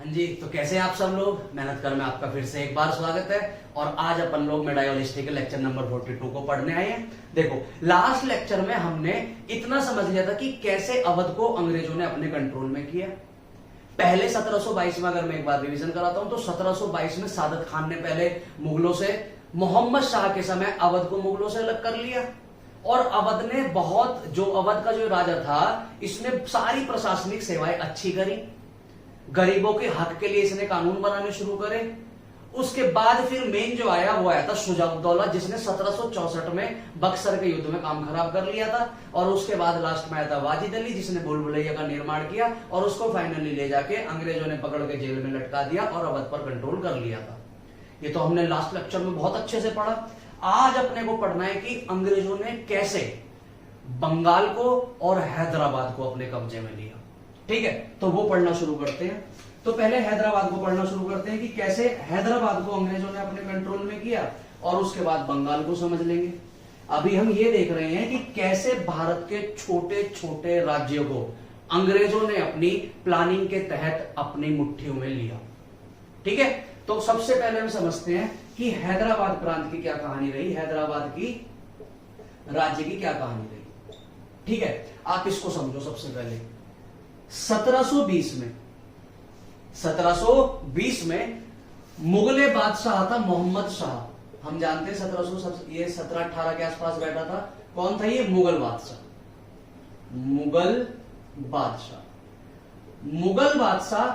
हाँ जी, तो कैसे हैं आप सब लोग। मेहनत कर में आपका फिर से एक बार स्वागत है। और आज अपन लोग मेडाइवल हिस्ट्री के लेक्चर नंबर 42 को पढ़ने आए हैं। देखो, लास्ट लेक्चर में हमने इतना समझ लिया था कि कैसे अवध को अंग्रेजों ने अपने कंट्रोल में किया। पहले 1722 में, अगर मैं एक बार रिवीजन कराता हूं, तो 1722 में सादत खान ने पहले मुगलों से, मोहम्मद शाह के समय अवध को मुगलों से अलग कर लिया। और अवध ने बहुत, जो अवध का जो राजा था, इसने सारी प्रशासनिक सेवाएं अच्छी करी। गरीबों के हक के लिए इसने कानून बनाने शुरू करे। उसके बाद फिर मेन जो आया वो आया था शुजा-उद-दौला, जिसने 1764 में बक्सर के युद्ध में काम खराब कर लिया था। और उसके बाद लास्ट में आया था वाजिद अली, जिसने भूल भुलैया का निर्माण किया और उसको फाइनली ले जाके अंग्रेजों ने पकड़ के जेल में लटका दिया और अवध पर कंट्रोल कर लिया था। ये तो हमने लास्ट लेक्चर में बहुत अच्छे से पढ़ा। आज अपने को पढ़ना है कि अंग्रेजों ने कैसे बंगाल को और हैदराबाद को अपने कब्जे में लिया। ठीक है, तो वो पढ़ना शुरू करते हैं। तो पहले हैदराबाद को पढ़ना शुरू करते हैं कि कैसे हैदराबाद को अंग्रेजों ने अपने कंट्रोल में किया, और उसके बाद बंगाल को समझ लेंगे। अभी हम ये देख रहे हैं कि कैसे भारत के छोटे छोटे राज्यों को अंग्रेजों ने अपनी प्लानिंग के तहत अपनी मुट्ठियों में लिया। ठीक है, तो सबसे पहले हम समझते हैं कि हैदराबाद प्रांत की क्या कहानी रही, हैदराबाद की राज्य की क्या कहानी रही। ठीक है, आप इसको समझो। सबसे पहले 1720 में मुगले बादशाह था मोहम्मद शाह। हम जानते हैं 1718 के आसपास बैठा था। कौन था ये? मुगल बादशाह। मुगल बादशाह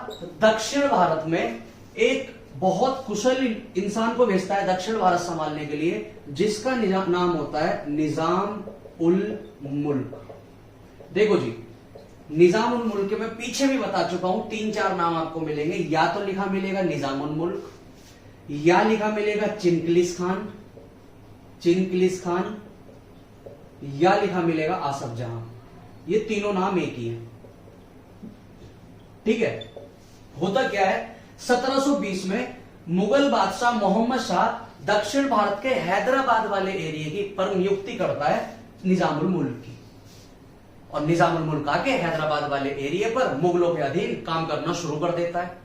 दक्षिण भारत में एक बहुत कुशल इंसान को भेजता है दक्षिण भारत संभालने के लिए, जिसका नाम होता है निजाम उल मुल्क। देखो जी, निजाम उल मुल्क मैं पीछे भी बता चुका हूं, 3-4 नाम आपको मिलेंगे। या तो लिखा मिलेगा निजाम उल मुल्क, या लिखा मिलेगा चिनकिलिस खान, या लिखा मिलेगा आसफ जहां। ये तीनों नाम एक ही है। ठीक है, होता क्या है, 1720 में मुगल बादशाह मोहम्मद शाह दक्षिण भारत के हैदराबाद वाले एरिया की पर नियुक्ति करता है निजाम उल मुल्क की। और निजाम उल मुल्क आके हैदराबाद वाले एरिया पर मुगलों के अधीन काम करना शुरू कर देता है।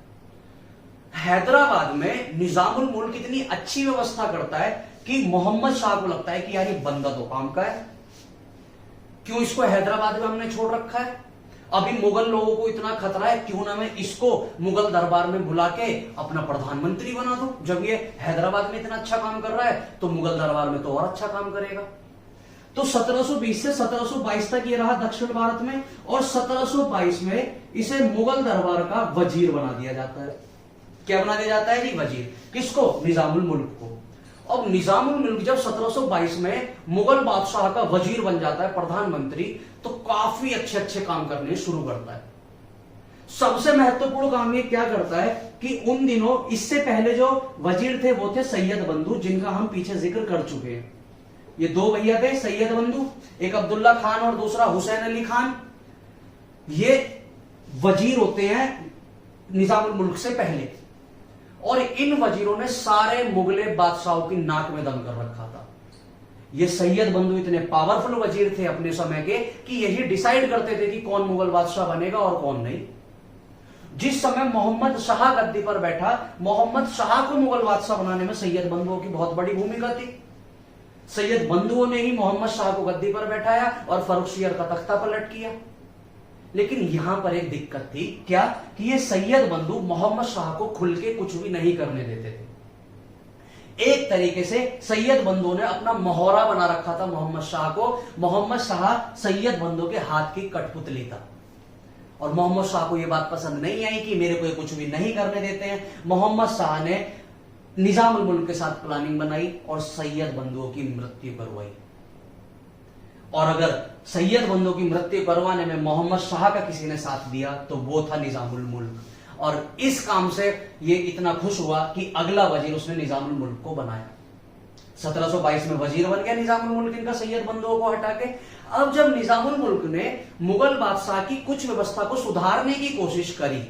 हैदराबाद में निजाम उल मुल्क इतनी अच्छी व्यवस्था करता है कि मोहम्मद शाह को लगता है कि यार ये बंदा तो काम का है, क्यों इसको हैदराबाद में हमने छोड़ रखा है। अभी मुगल लोगों को इतना खतरा है, क्यों ना मैं इसको मुगल दरबार में बुला के अपना प्रधानमंत्री बना दूं। जब ये हैदराबाद में इतना अच्छा काम कर रहा है तो मुगल दरबार में तो और अच्छा काम करेगा। तो 1720 से 1722 तक ये रहा दक्षिण भारत में, और 1722 में इसे मुगल दरबार का वजीर बना दिया जाता है। क्या बना दिया जाता है जी? वजीर। किसको? निजामुल मुल्क को। अब निजामुल मुल्क जब 1722 में मुगल बादशाह का वजीर बन जाता है, प्रधानमंत्री, तो काफी अच्छे अच्छे काम करने शुरू करता है। सबसे महत्वपूर्ण काम ये क्या करता है कि उन दिनों, इससे पहले जो वजीर थे वो थे सैयद बंधु, जिनका हम पीछे जिक्र कर चुके हैं। ये दो भैया थे सैयद बंधु, एक अब्दुल्ला खान और दूसरा हुसैन अली खान। ये वजीर होते हैं निजामुल मुल्क से पहले, और इन वजीरों ने सारे मुगले बादशाहों की नाक में दम कर रखा था। ये सैयद बंधु इतने पावरफुल वजीर थे अपने समय के कि यही डिसाइड करते थे कि कौन मुगल बादशाह बनेगा और कौन नहीं। जिस समय मोहम्मद शाह गद्दी पर बैठा, मोहम्मद शाह को मुगल बादशाह बनाने में सैयद बंधुओं की बहुत बड़ी भूमिका थी। सैयद बंधुओं ने ही मोहम्मद शाह को गद्दी पर बैठाया और फर्रुखसियर का तख्ता पलट किया। लेकिन यहां पर एक दिक्कत थी, क्या? कि ये सैयद बंधु मोहम्मद शाह को खुल के कुछ भी नहीं करने देते थे। एक तरीके से सैयद बंधु ने अपना मोहरा बना रखा था मोहम्मद शाह को। मोहम्मद शाह सैयद बंधु के हाथ की कठपुतली था, और मोहम्मद शाह को यह बात पसंद नहीं आई कि मेरे को ये कुछ भी नहीं करने देते हैं। मोहम्मद शाह ने निजाम उल मुल्क के साथ प्लानिंग बनाई और सैयद बंधुओं की मृत्यु करवाई। और अगर सैयद बंधुओं की मृत्यु करवाने में मोहम्मद शाह का किसी ने साथ दिया तो वो था निजाम उल मुल्क। और इस काम से ये इतना खुश हुआ कि अगला वजीर उसने निजाम उल मुल्क को बनाया। 1722 में वजीर बन गया निजाम उल मुल्क इनका, सैयद बंधुओं को हटा के। अब जब निजाम उल मुल्क ने मुगल बादशाह की कुछ व्यवस्था को सुधारने की कोशिश करी,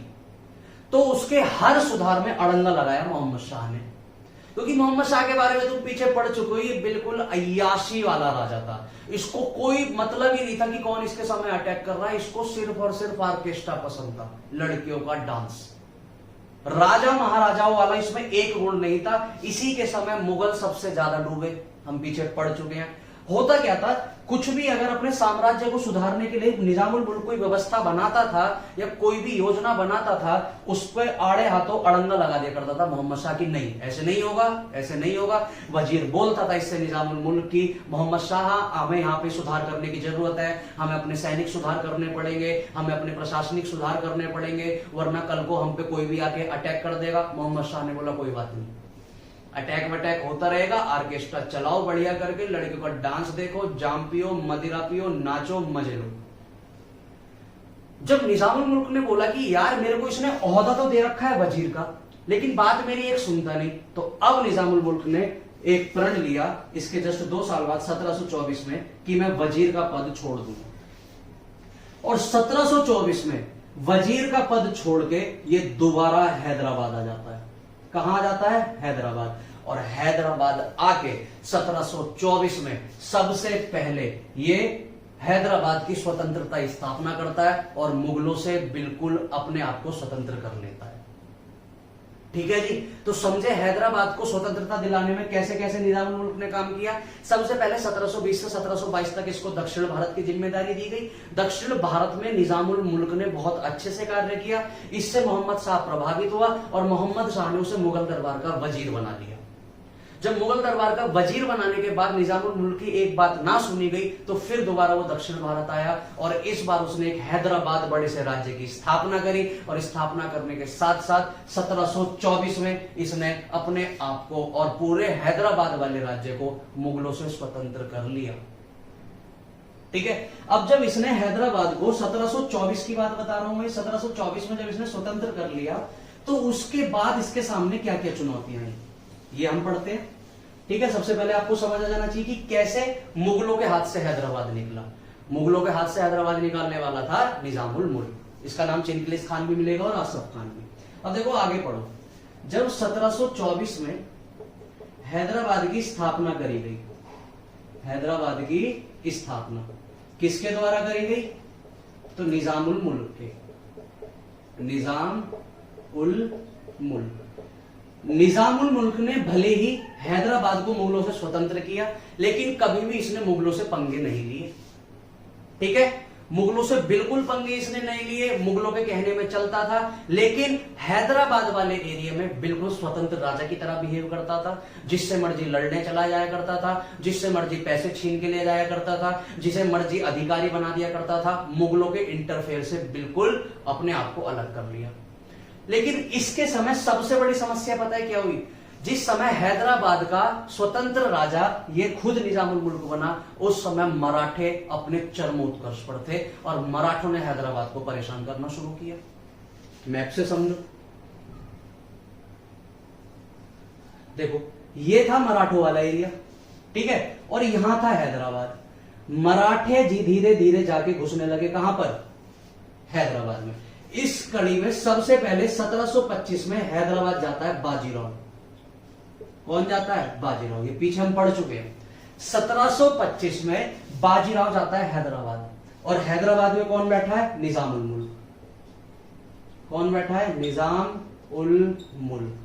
तो उसके हर सुधार में अड़ंगा लगाया मोहम्मद शाह ने। क्योंकि मोहम्मद शाह के बारे में तुम पीछे पढ़ चुके हो, ये बिल्कुल अय्याशी वाला राजा था। इसको कोई मतलब ही नहीं था कि कौन इसके सामने अटैक कर रहा है। इसको सिर्फ और सिर्फ ऑर्केस्ट्रा पसंद था, लड़कियों का डांस। राजा महाराजाओं वाला इसमें एक गुण नहीं था। इसी के समय मुगल सबसे ज्यादा डूबे, हम पीछे पड़ चुके हैं। होता क्या था, कुछ भी अगर अपने साम्राज्य को सुधारने के लिए निजामुल मुल्क कोई व्यवस्था बनाता था या कोई भी योजना बनाता था, उस पर आड़े हाथों अड़ंगा लगा दिया करता था मोहम्मद शाह की नहीं ऐसे नहीं होगा, ऐसे नहीं होगा। वजीर बोलता था इससे निजामुल मुल्क की, मोहम्मद शाह हमें यहाँ पे सुधार करने की जरूरत है, हमें अपने सैनिक सुधार करने पड़ेंगे, हमें अपने प्रशासनिक सुधार करने पड़ेंगे, वरना कल को हम पे कोई भी आके अटैक कर देगा। मोहम्मद शाह ने बोला कोई बात नहीं, अटैक वटैक होता रहेगा, ऑर्केस्ट्रा चलाओ बढ़िया करके, लड़कियों का डांस देखो, जाम पियो, मदिरा पियो, नाचो, मजे लो। जब निजामुल मुल्क ने बोला कि यार मेरे को इसने ओहदा तो दे रखा है वजीर का, लेकिन बात मेरी एक सुनता नहीं, तो अब निजामुल मुल्क ने एक प्रण लिया इसके जस्ट 2 साल बाद 1724 में कि मैं वजीर का पद छोड़ दूंगा। और 1724 में वजीर का पद छोड़ के ये दोबारा हैदराबाद आ जाता है। कहां जाता है? हैदराबाद। और हैदराबाद आके 1724 में सबसे पहले ये हैदराबाद की स्वतंत्रता की स्थापना करता है और मुगलों से बिल्कुल अपने आप को स्वतंत्र कर लेता है। ठीक है जी, तो समझे हैदराबाद को स्वतंत्रता दिलाने में कैसे कैसे निजामुल मुल्क ने काम किया। सबसे पहले 1720 से 1722 तक इसको दक्षिण भारत की जिम्मेदारी दी गई। दक्षिण भारत में निजामुल मुल्क ने बहुत अच्छे से कार्य किया, इससे मोहम्मद शाह प्रभावित हुआ और मोहम्मद शाह ने उसे मुगल दरबार का वजीर बना दिया। जब मुगल दरबार का वजीर बनाने के बाद निजामुल मुल्क की एक बात ना सुनी गई, तो फिर दोबारा वो दक्षिण भारत आया और इस बार उसने एक हैदराबाद बड़े से राज्य की स्थापना करी। और स्थापना करने के साथ साथ 1724 में इसने अपने आप को और पूरे हैदराबाद वाले राज्य को मुगलों से स्वतंत्र कर लिया। ठीक है, अब जब इसने हैदराबाद को 1724 की बात बता रहा हूं मैं, 1724 में जब इसने स्वतंत्र कर लिया, तो उसके बाद इसके सामने क्या क्या चुनौतियां आई ये हम पढ़ते हैं। ठीक है, सबसे पहले आपको समझ आ जाना चाहिए कि कैसे मुगलों के हाथ से हैदराबाद निकला। मुगलों के हाथ से हैदराबाद निकालने वाला था निजामुल मुल्क। इसका नाम चिनकिलिस खान भी मिलेगा और अशरफ खान भी। अब देखो आगे पढ़ो, जब 1724 में हैदराबाद की स्थापना करी गई, हैदराबाद की स्थापना किसके द्वारा करी गई? तो निजामुल मुल्क के, निजाम उल मुल्क। निजामुल मुल्क ने भले ही हैदराबाद को मुगलों से स्वतंत्र किया, लेकिन कभी भी इसने मुगलों से पंगे नहीं लिए। ठीक है, मुगलों से बिल्कुल पंगे इसने नहीं लिए, मुगलों के कहने में चलता था, लेकिन हैदराबाद वाले एरिया में बिल्कुल स्वतंत्र राजा की तरह बिहेव करता था। जिससे मर्जी लड़ने चला जाया करता था, जिससे मर्जी पैसे छीन के ले जाया करता था, जिसे मर्जी अधिकारी बना दिया करता था। मुगलों के इंटरफेयर से बिल्कुल अपने आप को अलग कर लिया। लेकिन इसके समय सबसे बड़ी समस्या पता है क्या हुई? जिस समय हैदराबाद का स्वतंत्र राजा ये खुद निजामुल मुल्क बना, उस समय मराठे अपने चरमोत्कर्ष पर थे और मराठों ने हैदराबाद को परेशान करना शुरू किया। मैप से समझो, देखो ये था मराठों वाला एरिया, ठीक है, और यहां था हैदराबाद। मराठे धीरे धीरे जाके घुसने लगे कहां पर? हैदराबाद में। इस कड़ी में सबसे पहले 1725 में हैदराबाद जाता है बाजीराव। कौन जाता है? बाजीराव। ये पीछे हम पढ़ चुके हैं। 1725 में बाजीराव जाता है हैदराबाद, और हैदराबाद में कौन बैठा है? निजामुल मुल्क। कौन बैठा है? निजाम उल मुल्क।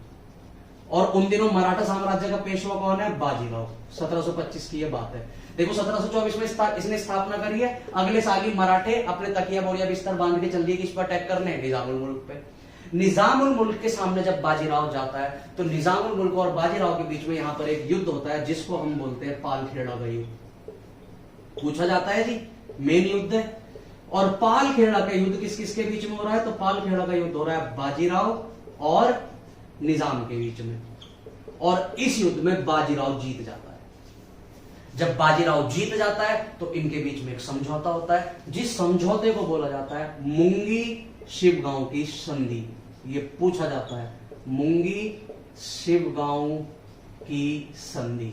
और उन दिनों मराठा साम्राज्य का पेशवा कौन है? बाजीराव। 1725 की ये बात है। देखो 1724 में इसने स्थापना करी है, अगले साल ही मराठे अपने तकिया बोरिया बिस्तर बांध के चल दिए किस पर अटैक करने? निजामुल मुल्क पे। निजामुल मुल्क के सामने जब बाजीराव जाता है, तो निजामुल मुल्क और बाजीराव के बीच में यहां पर एक युद्ध होता है जिसको हम बोलते हैं पालखेड़ा का युद्ध। पूछा जाता है जी, मेन युद्ध है। और पालखेड़ा का युद्ध किस किस के बीच में हो रहा है? तो पालखेड़ा का युद्ध हो रहा है बाजीराव और निजाम के बीच में, और इस युद्ध में बाजीराव जीत जाता है। जब बाजीराव जीत जाता है तो इनके बीच में एक समझौता होता है, जिस समझौते को बोला जाता है मुंगी शिवगांव की संधि। ये पूछा जाता है, मुंगी शिवगांव की संधि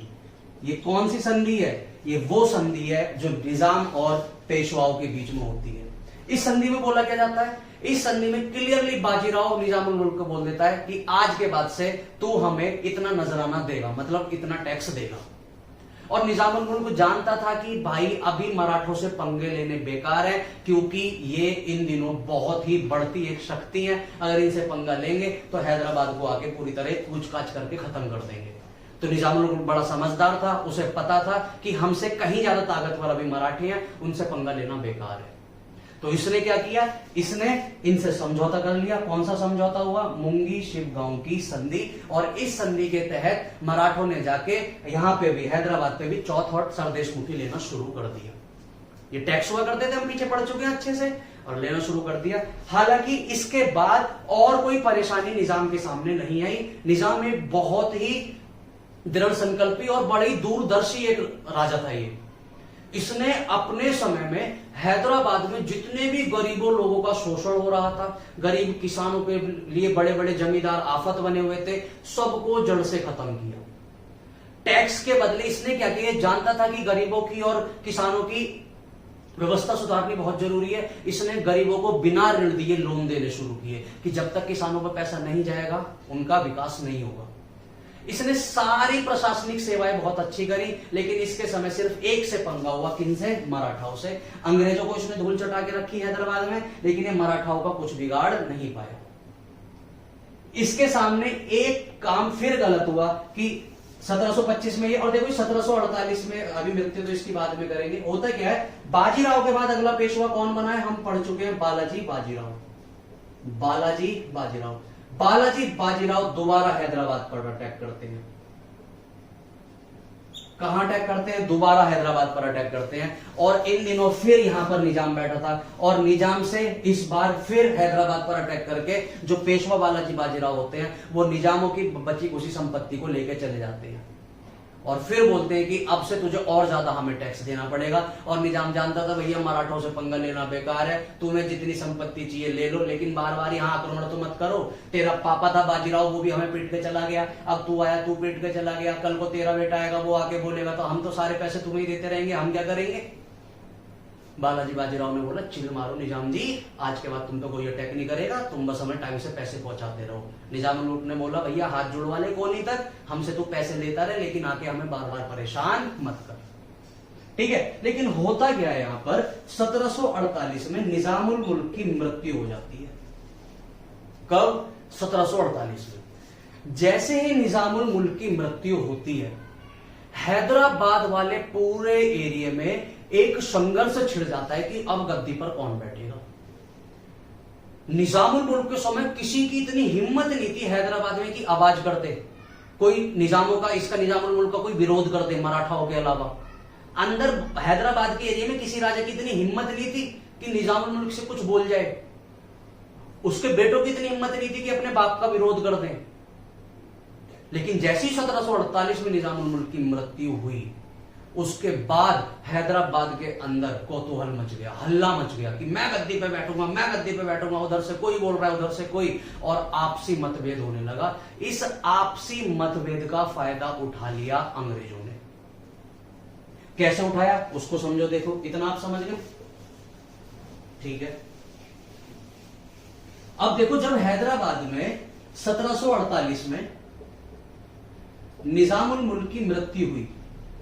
ये कौन सी संधि है? ये वो संधि है जो निजाम और पेशवाओं के बीच में होती है। इस संधि में बोला क्या जाता है? इस संधि में क्लियरली बाजीराव निजामुल मुल्क को बोल देता है कि आज के बाद से तू हमें इतना नजराना देगा, मतलब इतना टैक्स देगा। और निजामुल मुल्क जानता था कि भाई अभी मराठों से पंगे लेने बेकार है, क्योंकि ये इन दिनों बहुत ही बढ़ती एक शक्ति है। अगर इनसे पंगा लेंगे तो हैदराबाद को आके पूरी तरह कूचकाच करके खत्म कर देंगे। तो निजामुल मुल्क बड़ा समझदार था, उसे पता था कि हमसे कहीं ज्यादा ताकतवर अभी मराठी हैं, उनसे पंगा लेना बेकार है। तो इसने क्या किया, इसने इनसे समझौता कर लिया। कौन सा समझौता हुआ? मुंगी शिवगांव की संधि। और इस संधि के तहत मराठों ने जाके यहां पे भी, हैदराबाद पे भी चौथ और सरदेशमुखी लेना शुरू कर दिया। ये टैक्स हुआ करते थे, हम पीछे पड़ चुके हैं अच्छे से, और लेना शुरू कर दिया। हालांकि इसके बाद और कोई परेशानी निजाम के सामने नहीं आई। निजाम एक बहुत ही दृढ़ संकल्पी और बड़ी दूरदर्शी एक राजा था ये। इसने अपने समय में हैदराबाद में जितने भी गरीबों लोगों का शोषण हो रहा था, गरीब किसानों के लिए बड़े बड़े जमींदार आफत बने हुए थे, सबको जड़ से खत्म किया। टैक्स के बदले इसने क्या किया, जानता था कि गरीबों की और किसानों की व्यवस्था सुधारनी बहुत जरूरी है। इसने गरीबों को बिना ऋण दिए लोन देने शुरू किए कि जब तक किसानों पर पैसा नहीं जाएगा उनका विकास नहीं होगा। इसने सारी प्रशासनिक सेवाएं बहुत अच्छी करी, लेकिन इसके समय सिर्फ एक से पंगा हुआ, किनसे? मराठाओं से। अंग्रेजों को इसने धूल चटा के रखी हैदराबाद में, लेकिन ये मराठाओं का कुछ बिगाड़ नहीं पाया। इसके सामने एक काम फिर गलत हुआ कि 1725 में ये, और देखो 1748 में अभी मृत्यु तो इसकी बाद में करेंगे। होता क्या है, बाजीराव के बाद अगला पेशवा कौन बना है, हम पढ़ चुके हैं, बालाजी बाजीराव। बालाजी बाजीराव, बालाजी बाजीराव दोबारा हैदराबाद पर अटैक करते हैं। कहां अटैक करते हैं? दोबारा हैदराबाद पर अटैक करते हैं। और इन दिनों फिर यहां पर निजाम बैठा था, और निजाम से इस बार फिर हैदराबाद पर अटैक करके जो पेशवा बालाजी बाजीराव होते हैं वो निजामों की बची कुछ संपत्ति को लेकर चले जाते हैं, और फिर बोलते हैं कि अब से तुझे और ज्यादा हमें टैक्स देना पड़ेगा। और निजाम जानता था भैया मराठों से पंगा लेना बेकार है, तुम्हें जितनी संपत्ति चाहिए ले लो, लेकिन बार बार यहाँ आक्रमण तो मत करो। तेरा पापा था बाजीराव, वो भी हमें पीट के चला गया, अब तू आया तू पीट के चला गया, कल को तेरा बेटा आएगा वो आके बोलेगा तो हम तो सारे पैसे तुम्हें ही देते रहेंगे, हम क्या करेंगे? बालाजी बाजीराव ने बोला चिल मारो निजाम जी, आज के बाद तुम तो कोई अटैक नहीं करेगा, तुम बस हमें टाइम से पैसे पहुंचाते रहो। निजाम ने बोला भैया हाथ जुड़वा ले कोहनी तक, हमसे तू पैसे लेता रहे, लेकिन आके हमें बार बार परेशान मत कर। ठीक है, लेकिन होता क्या है यहां पर, 1748 में निजामुल मुल्क की मृत्यु हो जाती है। कब? 1748 में। जैसे ही निजामुल मुल्क की मृत्यु होती है, हैदराबाद वाले पूरे एरिया में एक संघर्ष छिड़ जाता है कि अब गद्दी पर कौन बैठेगा। निजामुल मुल्क के समय किसी की इतनी हिम्मत नहीं थी हैदराबाद में कि आवाज कर दे, कोई निजामों का, इसका निजामुल मुल्क का कोई विरोध कर दे मराठाओं के अलावा। अंदर हैदराबाद के एरिया में किसी राजा की इतनी हिम्मत नहीं थी कि निजामुल मुल्क से कुछ बोल जाए। उसके बेटों की इतनी हिम्मत नहीं थी कि अपने बाप का विरोध कर दें। लेकिन जैसे ही 1748 में निजामुल मुल्क की मृत्यु हुई, उसके बाद हैदराबाद के अंदर कौतूहल मच गया, हल्ला मच गया कि मैं गद्दी पे बैठूंगा, मैं गद्दी पे बैठूंगा। उधर से कोई बोल रहा है, उधर से कोई, और आपसी मतभेद होने लगा। इस आपसी मतभेद का फायदा उठा लिया अंग्रेजों ने। कैसे उठाया उसको समझो, देखो इतना आप समझ गए, ठीक है। अब देखो, जब हैदराबाद में 1748 में निजामुल मुल्क की मृत्यु हुई,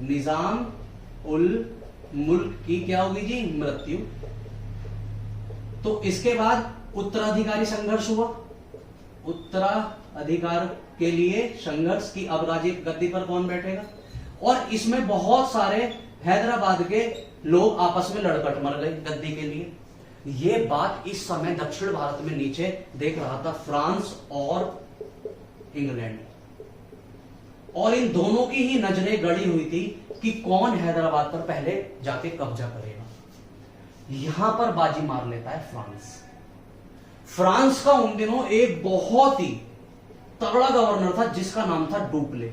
निजाम उल मुल्क की क्या होगी जी? मृत्यु। तो इसके बाद उत्तराधिकारी संघर्ष हुआ, उत्तराधिकार के लिए संघर्ष की अब गद्दी पर कौन बैठेगा। और इसमें बहुत सारे हैदराबाद के लोग आपस में लड़कट मर गए गद्दी के लिए। यह बात इस समय दक्षिण भारत में नीचे देख रहा था फ्रांस और इंग्लैंड, और इन दोनों की ही नजरें गड़ी हुई थी कि कौन हैदराबाद पर पहले जाके कब्जा करेगा। यहां पर बाजी मार लेता है फ्रांस। फ्रांस का उन दिनों एक बहुत ही तगड़ा गवर्नर था जिसका नाम था डुप्ले।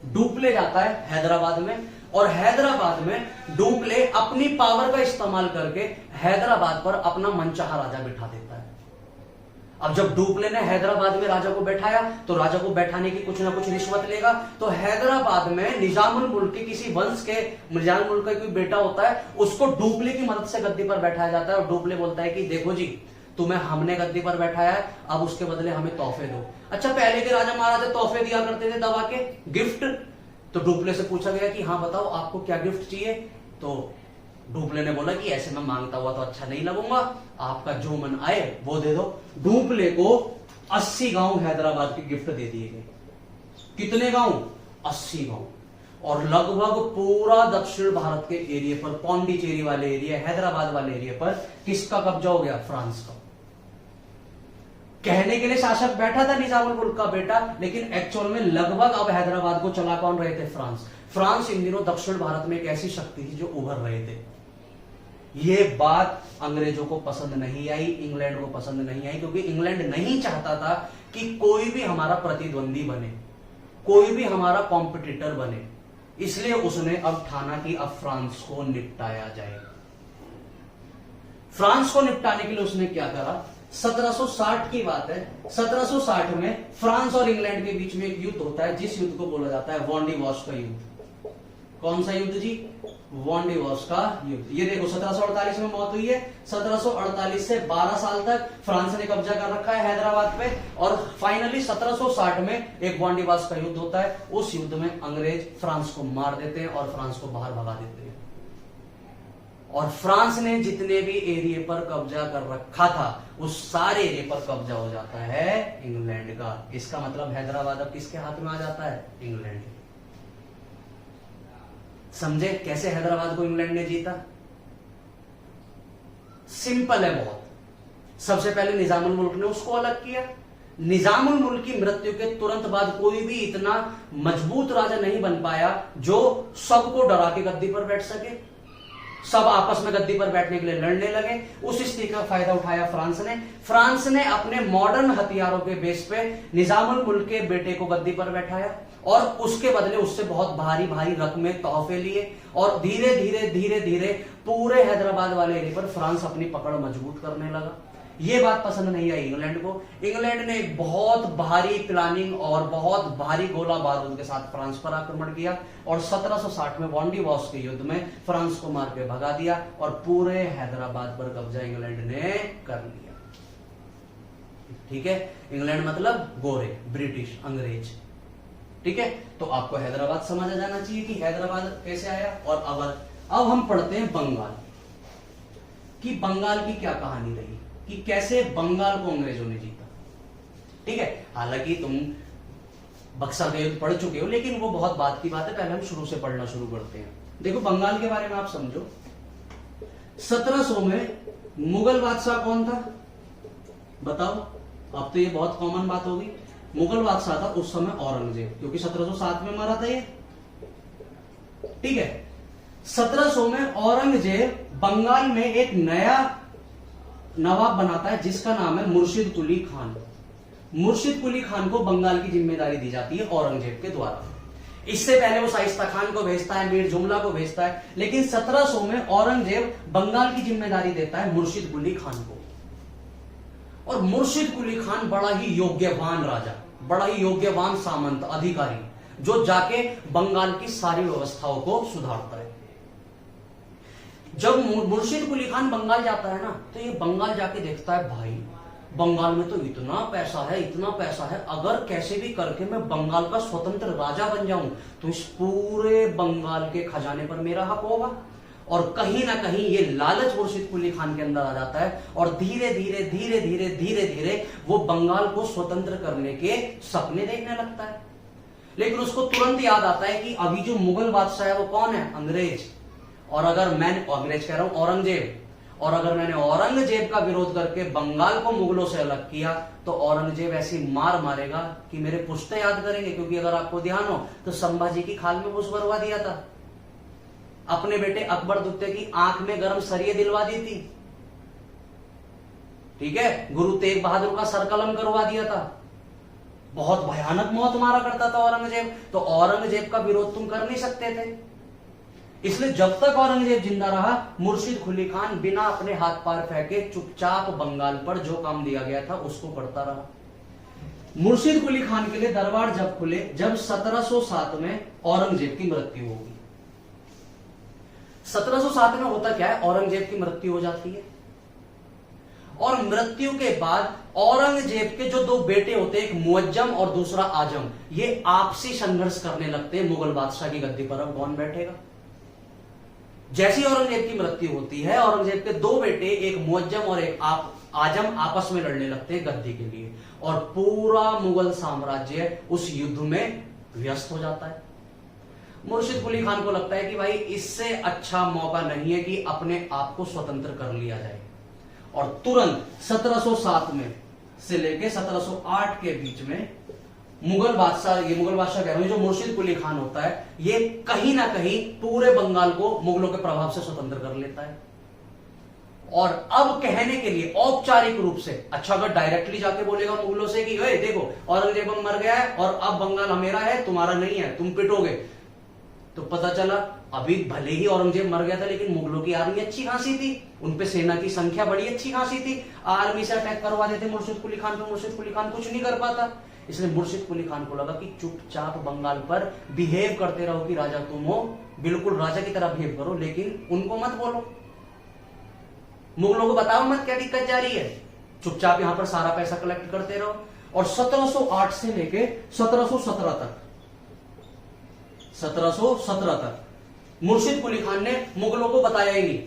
डुप्ले जाता है हैदराबाद में, और हैदराबाद में डुप्ले अपनी पावर का इस्तेमाल करके हैदराबाद पर अपना मनचाहा राजा बिठा देता है। अब जब डुप्ले ने हैदराबाद में राजा को बैठाया तो राजा को बैठाने की कुछ ना कुछ रिश्वत लेगा। तो हैदराबाद में निजामुल मुल्क के किसी वंश के, निजामुल मुल्क का कोई बेटा होता है, उसको डुप्ले की मदद से गद्दी पर बैठाया जाता है। और डुप्ले बोलता है कि देखो जी, तुम्हें हमने गद्दी पर बैठाया है, अब उसके बदले हमें तोहफे दो। अच्छा, पहले के राजा महाराजा तोहफे दिया करते थे, दबा के गिफ्ट, तो डुप्ले से पूछा गया कि हाँ बताओ आपको क्या गिफ्ट चाहिए, तो डुप्ले ने बोला कि ऐसे मैं मांगता हुआ तो अच्छा नहीं लगूंगा, आपका जो मन आए वो दे दो। डुप्ले को 80 गांव हैदराबाद के गिफ्ट दे दिए गए। कितने गांव? 80 गांव। और लगभग पूरा दक्षिण भारत के एरिया पर, पौंडीचेरी वाले एरिया, हैदराबाद वाले एरिया पर किसका कब्जा हो गया? फ्रांस का। कहने के लिए शासक बैठा था निजामुल मुल्क का बेटा, लेकिन एक्चुअल में लगभग अब हैदराबाद को चला कौन रहे थे? फ्रांस। फ्रांस इन दिनों दक्षिण भारत में एक ऐसी शक्ति थी जो उभर रहे थे। ये बात अंग्रेजों को पसंद नहीं आई, इंग्लैंड को पसंद नहीं आई, क्योंकि इंग्लैंड नहीं चाहता था कि कोई भी हमारा प्रतिद्वंदी बने, कोई भी हमारा कॉम्पिटिटर बने। इसलिए उसने अब ठाना कि अब फ्रांस को निपटाया जाए। फ्रांस को निपटाने के लिए उसने क्या करा? 1760 की बात है। 1760 में फ्रांस और इंग्लैंड के बीच में एक युद्ध होता है, जिस युद्ध को बोला जाता है वॉन्डिवॉस का युद्ध। कौन सा युद्ध जी? वॉन्डिवॉस का युद्ध। ये देखो 1748 में मौत हुई है। 1748 से 12 साल तक फ्रांस ने कब्जा कर रखा है हैदराबाद पे, और फाइनली 1760 में एक वॉन्डिवॉस का युद्ध होता है। उस युद्ध में अंग्रेज फ्रांस को मार देते हैं और फ्रांस को बाहर भगा देते हैं। और फ्रांस ने जितने भी एरिया पर कब्जा कर रखा था, उस सारे एरिया पर कब्जा हो जाता है इंग्लैंड का। इसका मतलब हैदराबाद अब किसके हाथ में आ जाता है? इंग्लैंड। समझे कैसे हैदराबाद को इंग्लैंड ने जीता? सिंपल है बहुत। सबसे पहले निजामुल मुल्क ने उसको अलग किया। निजामुल मुल्क की मृत्यु के तुरंत बाद कोई भी इतना मजबूत राजा नहीं बन पाया जो सबको डरा के गद्दी पर बैठ सके। सब आपस में गद्दी पर बैठने के लिए लड़ने लगे। उस स्थिति का फायदा उठाया फ्रांस ने। फ्रांस ने अपने मॉडर्न हथियारों के बेस पे निजामुल मुल्क के बेटे को गद्दी पर बैठाया, और उसके बदले उससे बहुत भारी भारी रकमें तोहफे लिए, और धीरे धीरे धीरे धीरे पूरे हैदराबाद वाले एरिया पर फ्रांस अपनी पकड़ मजबूत करने लगा। ये बात पसंद नहीं आई इंग्लैंड को। इंग्लैंड ने एक बहुत भारी प्लानिंग और बहुत भारी गोला बारूद के साथ फ्रांस पर आक्रमण किया, और 1760 में वॉन्डिवॉस के युद्ध में फ्रांस को मार के भगा दिया, और पूरे हैदराबाद पर कब्जा इंग्लैंड ने कर लिया। ठीक है, इंग्लैंड मतलब गोरे, ब्रिटिश, अंग्रेज। ठीक है, तो आपको हैदराबाद समझ आ जाना चाहिए कि हैदराबाद कैसे आया। और अब हम पढ़ते हैं बंगाल कि बंगाल की क्या कहानी रही, कि कैसे बंगाल को अंग्रेजों ने जीता। ठीक है, हालांकि तुम बक्सर का युद्ध पढ़ चुके हो, लेकिन वो बहुत बात की बात है। पहले हम शुरू से पढ़ना शुरू करते हैं। देखो बंगाल के बारे में आप समझो। 1700 में मुगल बादशाह कौन था बताओ? अब तो ये बहुत कॉमन बात होगी। मुगल बादशाह था उस समय औरंगजेब, क्योंकि 1707 में मरा था ये। ठीक है, 1700 में औरंगजेब बंगाल में एक नया नवाब बनाता है जिसका नाम है मुर्शिद कुली खान। मुर्शिद कुली खान को बंगाल की जिम्मेदारी दी जाती है औरंगजेब के द्वारा। इससे पहले वो शाइस्ता खान को भेजता है, मीर जुमला को भेजता है, लेकिन 1700 में औरंगजेब बंगाल की जिम्मेदारी देता है मुर्शिद कुली खान को। और मुर्शिद कुली खान बड़ा ही योग्यवान राजा, बड़ा ही योग्यवान सामंत अधिकारी, जो जाके बंगाल की सारी व्यवस्थाओं को सुधारता है। जब मुर्शिद कुली खान बंगाल जाता है ना, तो ये बंगाल जाके देखता है, भाई बंगाल में तो इतना पैसा है, इतना पैसा है, अगर कैसे भी करके मैं बंगाल का स्वतंत्र राजा बन जाऊं तो इस पूरे बंगाल के खजाने पर मेरा हक होगा। और कहीं ना कहीं ये लालच मुर्शिद कुली खान के अंदर आ जाता है, और धीरे धीरे धीरे धीरे धीरे धीरे वो बंगाल को स्वतंत्र करने के सपने देखने लगता है। लेकिन उसको तुरंत याद आता है कि अभी जो मुगल बादशाह है वो कौन है? अंग्रेज। और अगर मैं अंग्रेज कह रहा हूं, औरंगजेब, और अगर मैंने औरंगजेब का विरोध करके बंगाल को मुगलों से अलग किया तो औरंगजेब ऐसी मार मारेगा कि मेरे पुश्ते याद करेंगे। क्योंकि अगर आपको ध्यान हो तो संभाजी की खाल में घुस भरवा दिया था, अपने बेटे अकबर दुत्ते की आंख में गर्म सरिये दिलवा दी थी। ठीक है, गुरु तेग बहादुर का सर कलम करवा दिया था, बहुत भयानक मौत मारा करता था औरंगजेब। तो औरंगजेब का विरोध तुम कर नहीं सकते थे। इसलिए जब तक औरंगजेब जिंदा रहा, मुर्शिद कुली खान बिना अपने हाथ पैर फेंके चुपचाप बंगाल पर जो काम दिया गया था उसको करता रहा। मुर्शिद कुली खान के लिए दरबार जब खुले, जब 1707 में औरंगजेब की मृत्यु होगी। 1707 में होता क्या है, औरंगजेब की मृत्यु हो जाती है, और मृत्यु के बाद औरंगजेब के जो दो बेटे होते हैं, एक मुअज्जम और दूसरा आजम, ये आपसी संघर्ष करने लगते हैं मुगल बादशाह की गद्दी पर अब कौन बैठेगा। जैसी औरंगजेब की मृत्यु होती है, औरंगजेब के दो बेटे, एक मुअज्जम और एक आजम, आपस में लड़ने लगते हैं गद्दी के लिए, और पूरा मुगल साम्राज्य उस युद्ध में व्यस्त हो जाता है। मुर्शिद कुली खान को लगता है कि भाई इससे अच्छा मौका नहीं है कि अपने आप को स्वतंत्र कर लिया जाए, और तुरंत 1707 में से लेकर 1708 के बीच में मुगल बादशाह कह रहे हैं, जो मुर्शिद कुली खान होता है, ये कहीं ना कहीं पूरे बंगाल को मुगलों के प्रभाव से स्वतंत्र कर लेता है। और अब कहने के लिए औपचारिक रूप से, अच्छा अगर डायरेक्टली जाके बोलेगा मुगलों से कि ओए देखो औरंगजेब मर गया है और अब बंगाल मेरा है, तुम्हारा नहीं है, तुम पिटोगे, तो पता चला अभी भले ही औरंगजेब मर गया था लेकिन मुगलों की आर्मी अच्छी खासी थी, उनपे सेना की संख्या बड़ी अच्छी खासी थी, आर्मी से अटैक करवा देते मुर्शिद कुली खान पे, मुर्शिद कुली खान कुछ नहीं कर पाता। इसलिए मुर्शिद कुली खान को लगा कि चुपचाप बंगाल पर बिहेव करते रहो कि राजा तुम हो, बिल्कुल राजा की तरह बिहेव करो, लेकिन उनको मत बोलो, मुगलों को बताओ मत क्या दिक्कत जा रही है, चुपचाप यहां पर सारा पैसा कलेक्ट करते रहो। और 1708 से लेके 1717 तक मुर्शिद कुली खान ने मुगलों को बताया ही नहीं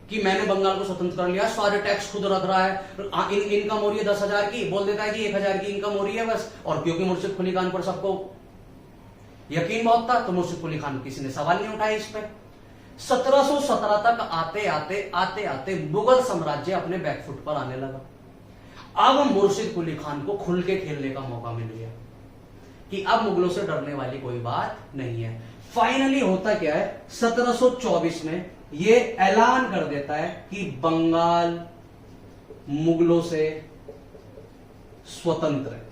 कि मैंने बंगाल को स्वतंत्र कर लिया, सारे टैक्स खुद रख रहा है, इनकम हो रही है 10,000 की, बोल देता है कि 1,000 की इनकम हो रही है बस। और क्योंकि मुर्शिद कुली खान पर सबको यकीन बहुत था तो मुर्शिद कुली खान किसी ने सवाल नहीं उठाया इस पर। 1717 तक आते आते मुगल साम्राज्य अपने बैकफुट पर आने लगा। अब मुर्शिद कुली खान को खुल के खेलने का मौका मिल गया कि अब मुगलों से डरने वाली कोई बात नहीं है। फाइनली होता क्या है, 1724 में ये ऐलान कर देता है कि बंगाल मुगलों से स्वतंत्र है,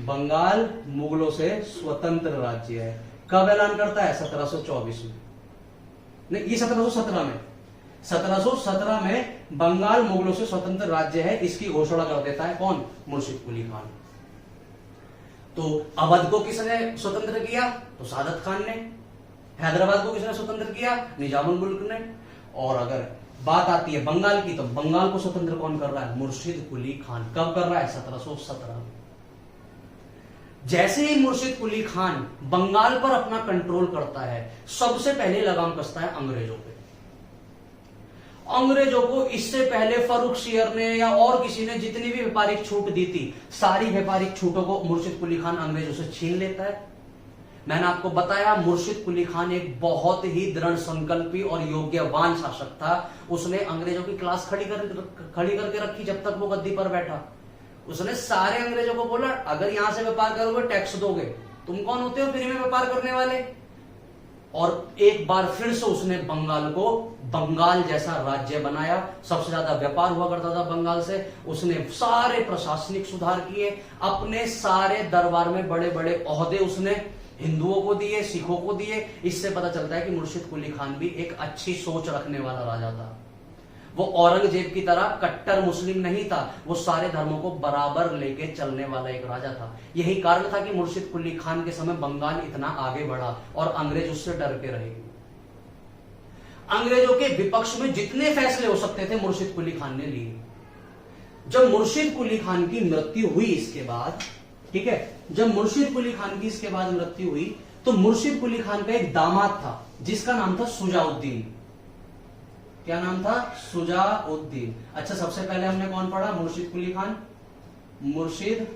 बंगाल मुगलों से स्वतंत्र राज्य है। कब ऐलान करता है? 1724 में, नहीं ये 1717 में, 1717 में बंगाल मुगलों से स्वतंत्र राज्य है, इसकी घोषणा कर देता है कौन? मुर्शिद कुली खान। तो अवध को किसने स्वतंत्र किया? तो सादत खान ने। हैदराबाद को किसने स्वतंत्र किया? निजामुल मुल्क ने। और अगर बात आती है बंगाल की, तो बंगाल को स्वतंत्र कौन कर रहा है? मुर्शिद कुली खान। कब कर रहा है? 1717 में। जैसे ही मुर्शिद कुली खान बंगाल पर अपना कंट्रोल करता है, सबसे पहले लगाम कसता है अंग्रेजों पे। अंग्रेजों को इससे पहले फर्रुखसियर ने या और किसी ने जितनी भी व्यापारिक छूट दी थी, सारी व्यापारिक छूटों को मुर्शिद कुली खान अंग्रेजों से छीन लेता है। मैंने आपको बताया मुर्शिद कुली खान एक बहुत ही दृढ़ संकल्पी और योग्यवान शासक था। उसने अंग्रेजों की क्लास खड़ी करके रखी जब तक वो गद्दी पर बैठा। उसने सारे अंग्रेजों को बोला, अगर यहां से व्यापार करोगे टैक्स दोगे, तुम कौन होते हो फ्री में व्यापार करने वाले। और एक बार फिर से उसने बंगाल को बंगाल जैसा राज्य बनाया। सबसे ज्यादा व्यापार हुआ करता था बंगाल से। उसने सारे प्रशासनिक सुधार किए, अपने सारे दरबार में बड़े बड़े ओहदे उसने हिंदुओं को दिए, सिखों को दिए। इससे पता चलता है कि मुर्शिद कुली खान भी एक अच्छी सोच रखने वाला राजा था। वो औरंगजेब की तरह कट्टर मुस्लिम नहीं था, वो सारे धर्मों को बराबर लेके चलने वाला एक राजा था। यही कारण था कि मुर्शिद कुली खान के समय बंगाल इतना आगे बढ़ा और अंग्रेज उससे डर के रहे। अंग्रेजों के विपक्ष में जितने फैसले हो सकते थे मुर्शिद कुली खान ने लिए। जब मुर्शिद कुली खान की मृत्यु हुई इसके बाद, ठीक है, जब मुर्शिद कुली खान की इसके बाद मृत्यु हुई, तो मुर्शिद कुली खान का एक दामाद था जिसका नाम था सुजाउद्दीन। क्या नाम था? सुजाउद्दीन। अच्छा, सबसे पहले हमने कौन पढ़ा? मुर्शिद कुली खान। मुर्शिद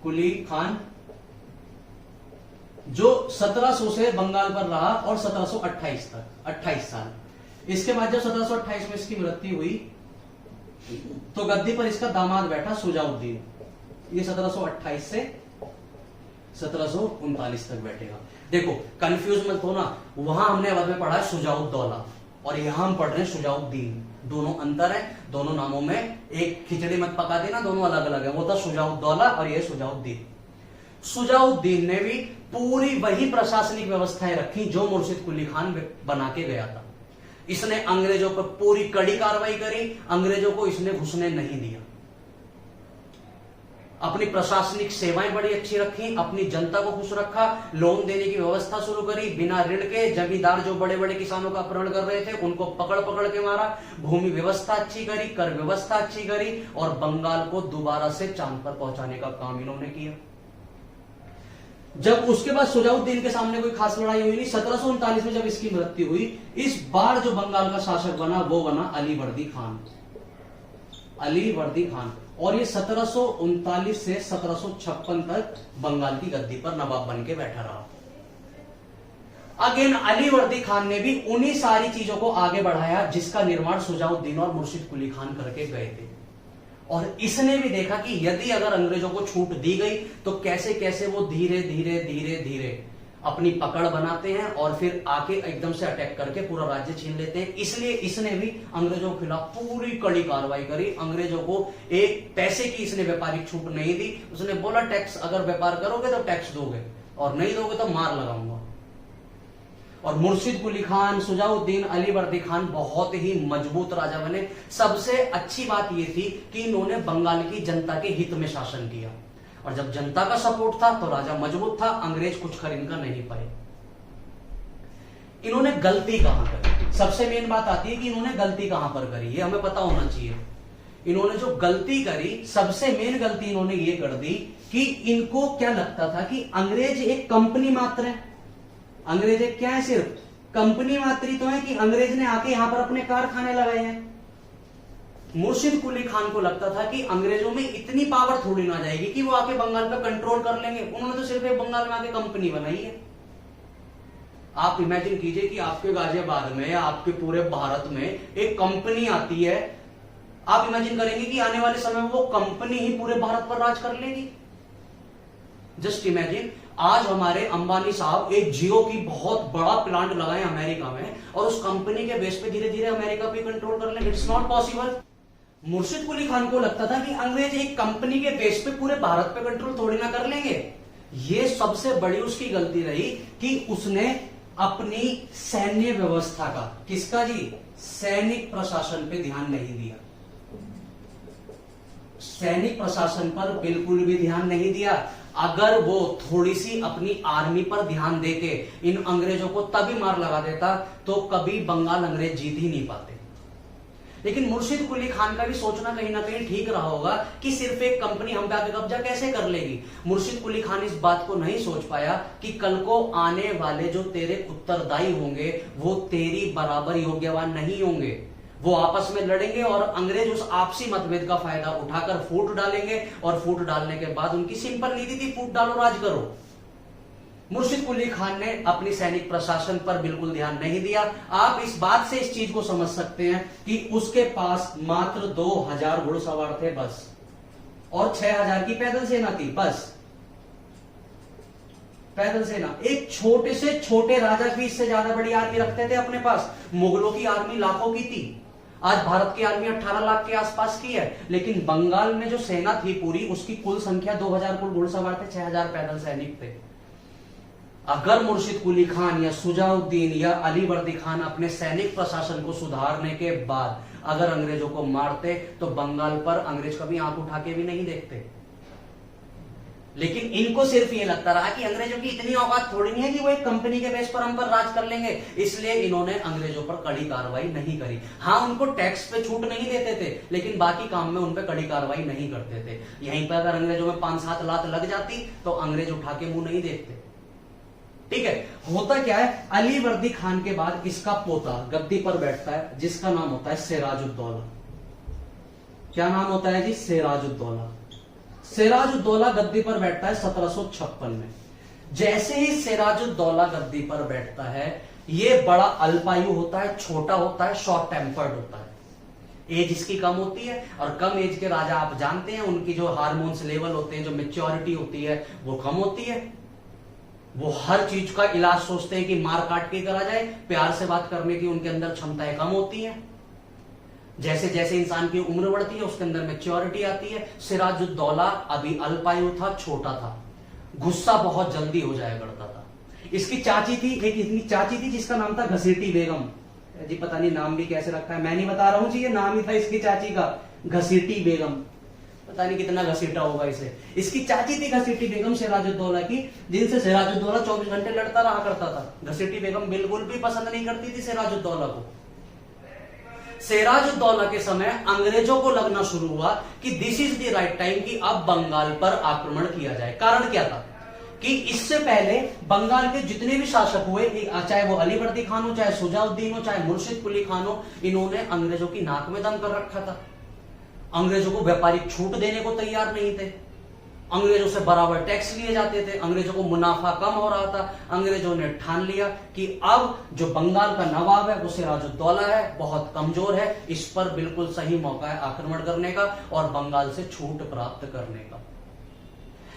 कुली खान जो 1700 से बंगाल पर रहा और 1728 तक, 28 साल। इसके बाद जब 1728 में इसकी मृत्यु हुई तो गद्दी पर इसका दामाद बैठा सुजाउद्दीन। ये 1728 से 1739 तक बैठेगा। देखो कंफ्यूज मत हो ना, वहां हमने अवध में पढ़ा है सुजाउद्दौला और यहां हम पढ़ रहे हैं सुजाउद्दीन। दोनों अंतर है, दोनों नामों में एक खिचड़ी मत पका देना, दोनों अलग अलग है। वो था सुजाउद्दौला और ये सुजाउद्दीन। सुजाउद्दीन ने भी पूरी वही प्रशासनिक व्यवस्थाएं रखी जो मुर्शिद कुली खान बना के गया था। इसने अंग्रेजों पर पूरी कड़ी कार्रवाई करी, अंग्रेजों को इसने घुसने नहीं दिया। अपनी प्रशासनिक सेवाएं बड़ी अच्छी रखी, अपनी जनता को खुश रखा, लोन देने की व्यवस्था शुरू करी, बिना ऋण के जमींदार जो बड़े बड़े किसानों का अपहरण कर रहे थे उनको पकड़ पकड़ के मारा, भूमि व्यवस्था अच्छी करी, कर व्यवस्था अच्छी करी और बंगाल को दोबारा से चांद पर पहुंचाने का काम इन्होंने किया। जब उसके बाद सुजाउद्दीन के सामने कोई खास लड़ाई हुई नहीं। 1739 में जब इसकी मृत्यु हुई, इस बार जो बंगाल का शासक बना वो बना अलीवर्दी खान। अलीवर्दी खान, और ये 1739 से 1756 तक बंगाल की गद्दी पर नवाब बन के बैठा रहा। अगेन अलीवर्दी खान ने भी उन्हीं सारी चीजों को आगे बढ़ाया जिसका निर्माण सुजाउद्दीन और मुर्शिद कुली खान करके गए थे। और इसने भी देखा कि यदि अगर अंग्रेजों को छूट दी गई तो कैसे कैसे वो धीरे धीरे धीरे धीरे अपनी पकड़ बनाते हैं और फिर आके एकदम से अटैक करके पूरा राज्य छीन लेते हैं। इसलिए इसने भी अंग्रेजों के खिलाफ पूरी कड़ी कार्रवाई करी। अंग्रेजों को एक पैसे की इसने व्यापारिक छूट नहीं दी। उसने बोला टैक्स अगर व्यापार करोगे तो टैक्स दोगे और नहीं दोगे तो मार लगाऊंगा। और मुर्शिद कुली खान, सुजाउद्दीन, अलीवर्दी खान बहुत ही मजबूत राजा बने। सबसे अच्छी बात यह थी कि इन्होंने बंगाल की जनता के हित में शासन किया और जब जनता का सपोर्ट था तो राजा मजबूत था, अंग्रेज कुछ कर इनका नहीं पाए। इन्होंने गलती कहां करी, सबसे मेन बात आती है कि इन्होंने गलती कहां पर करी, ये हमें पता होना चाहिए। इन्होंने जो गलती करी, सबसे मेन गलती इन्होंने ये कर दी कि इनको क्या लगता था कि अंग्रेज एक कंपनी मात्र है। अंग्रेज एक क्या है, सिर्फ कंपनी मात्र ही तो है कि अंग्रेज ने आके यहां पर अपने कारखाने लगाए हैं। मुर्शिद कुली खान को लगता था कि अंग्रेजों में इतनी पावर थोड़ी ना जाएगी कि वो आके बंगाल पे कंट्रोल कर लेंगे। उन्होंने तो सिर्फ एक बंगाल में आके कंपनी बनाई है। आप इमेजिन कीजिए कि आपके गाजियाबाद में या आपके पूरे भारत में एक कंपनी आती है। आप इमेजिन करेंगे कि आने वाले समय में वो कंपनी ही पूरे भारत पर राज कर लेगी। जस्ट इमेजिन, आज हमारे अंबानी साहब एक जियो की बहुत बड़ा प्लांट लगाए अमेरिका में और उस कंपनी के बेस पे धीरे धीरे अमेरिका पे कंट्रोल कर लेंगे। It's not possible. मुर्शिद कुली खान को लगता था कि अंग्रेज एक कंपनी के बेस पे पूरे भारत पे कंट्रोल थोड़ी ना कर लेंगे। ये सबसे बड़ी उसकी गलती रही कि उसने अपनी सैन्य व्यवस्था का, किसका जी, सैनिक प्रशासन पे ध्यान नहीं दिया। सैनिक प्रशासन पर बिल्कुल भी ध्यान नहीं दिया। अगर वो थोड़ी सी अपनी आर्मी पर ध्यान देके इन अंग्रेजों को तभी मार लगा देता तो कभी बंगाल अंग्रेज जीत ही नहीं पाते। लेकिन मुर्शिद कुली खान का भी सोचना कहीं ना कहीं ठीक रहा होगा कि सिर्फ एक कंपनी हम पे आके कब्जा कैसे कर लेगी। मुर्शिद कुली खान इस बात को नहीं सोच पाया कि कल को आने वाले जो तेरे उत्तरदायी होंगे वो तेरी बराबर योग्यवान नहीं होंगे। वो आपस में लड़ेंगे और अंग्रेज उस आपसी मतभेद का फायदा उठाकर फूट डालेंगे और फूट डालने के बाद उनकी सिंपल नीति थी, फूट डालो राज करो। मुर्शिद कुली खान ने अपनी सैनिक प्रशासन पर बिल्कुल ध्यान नहीं दिया। आप इस बात से इस चीज को समझ सकते हैं कि उसके पास मात्र 2000 घुड़सवार थे बस, और 6000 की पैदल सेना थी बस। पैदल सेना, एक छोटे से छोटे राजा भी इससे ज्यादा बड़ी आर्मी रखते थे अपने पास। मुगलों की आर्मी लाखों की थी, आज भारत की आर्मी 18 लाख के आसपास की है। लेकिन बंगाल में जो सेना थी पूरी, उसकी कुल संख्या 2000 कुल घुड़सवार थे, 6000 पैदल सैनिक थे। अगर मुर्शिद कुली खान या सुजाउद्दीन या अलीवर्दी खान अपने सैनिक प्रशासन को सुधारने के बाद अगर अंग्रेजों को मारते तो बंगाल पर अंग्रेज कभी आंख उठा के भी नहीं देखते। लेकिन इनको सिर्फ ये लगता रहा कि अंग्रेजों की इतनी औकात थोड़ी नहीं है कि वो एक कंपनी के बेस पर हम पर राज कर लेंगे, इसलिए इन्होंने अंग्रेजों पर कड़ी कार्रवाई नहीं करी। हाँ, उनको टैक्स पे छूट नहीं देते थे लेकिन बाकी काम में उन पर कड़ी कार्रवाई नहीं करते थे। यहीं पर अगर अंग्रेजों में 5-7 लात लग जाती तो अंग्रेज उठा के मुंह नहीं देखते। ठीक है, होता क्या है, अलीवर्दी खान के बाद इसका पोता गद्दी पर बैठता है जिसका नाम होता है सिराजुद्दौला। क्या नाम होता है जी, सिराजुद्दौला। सिराजुद्दौला गद्दी पर बैठता है 1756 में। जैसे ही सिराजुद्दौला गद्दी पर बैठता है, ये बड़ा अल्पायु होता है, छोटा होता है, शॉर्ट टेम्पर्ड होता है। एज इसकी कम होती है और कम एज के राजा आप जानते हैं उनकी जो हार्मोन्स लेवल होते हैं, जो मेच्योरिटी होती है वो कम होती है। वो हर चीज का इलाज सोचते हैं कि मार काट के करा जाए, प्यार से बात करने की उनके अंदर क्षमताएं कम होती हैं। जैसे जैसे इंसान की उम्र बढ़ती है उसके अंदर मैच्योरिटी आती है। सिराजुद्दौला अभी अल्पायु था, छोटा था, गुस्सा बहुत जल्दी हो जाया करता था। इसकी चाची थी, एक इतनी चाची थी जिसका नाम था घसीटी बेगम। जी पता नहीं नाम भी कैसे रखा है, मैं नहीं बता रहा हूं जी, ये नाम ही था इसकी चाची का, घसीटी बेगम। पता नहीं कितना घसीटा होगा इसे। इसकी चाची थी घसीटी बेगम सिराजुद्दौला की, जिनसे सिराजुद्दौला 24 घंटे लड़ता रहा करता था। घसीटी बेगम बिल्कुल भी पसंद नहीं करती थी सिराजुद्दौला को। सिराजुद्दौला के समय अंग्रेजों को लगना शुरू हुआ कि this is the right time कि अब बंगाल पर आक्रमण किया जाए। कारण क्या था कि इससे पहले बंगाल के जितने भी शासक हुए, चाहे वो अलीवर्दी खान हो, चाहे सुजाउद्दीन हो, चाहे मुर्शिद कुली खान हो, इन्होंने अंग्रेजों की नाक में दम कर रखा था। अंग्रेजों को व्यापारिक छूट देने को तैयार नहीं थे, अंग्रेजों से बराबर टैक्स लिए जाते थे, अंग्रेजों को मुनाफा कम हो रहा था। अंग्रेजों ने ठान लिया कि अब जो बंगाल का नवाब है वो सिराजुद्दौला है, बहुत कमजोर है, इस पर बिल्कुल सही मौका है आक्रमण करने का और बंगाल से छूट प्राप्त करने का।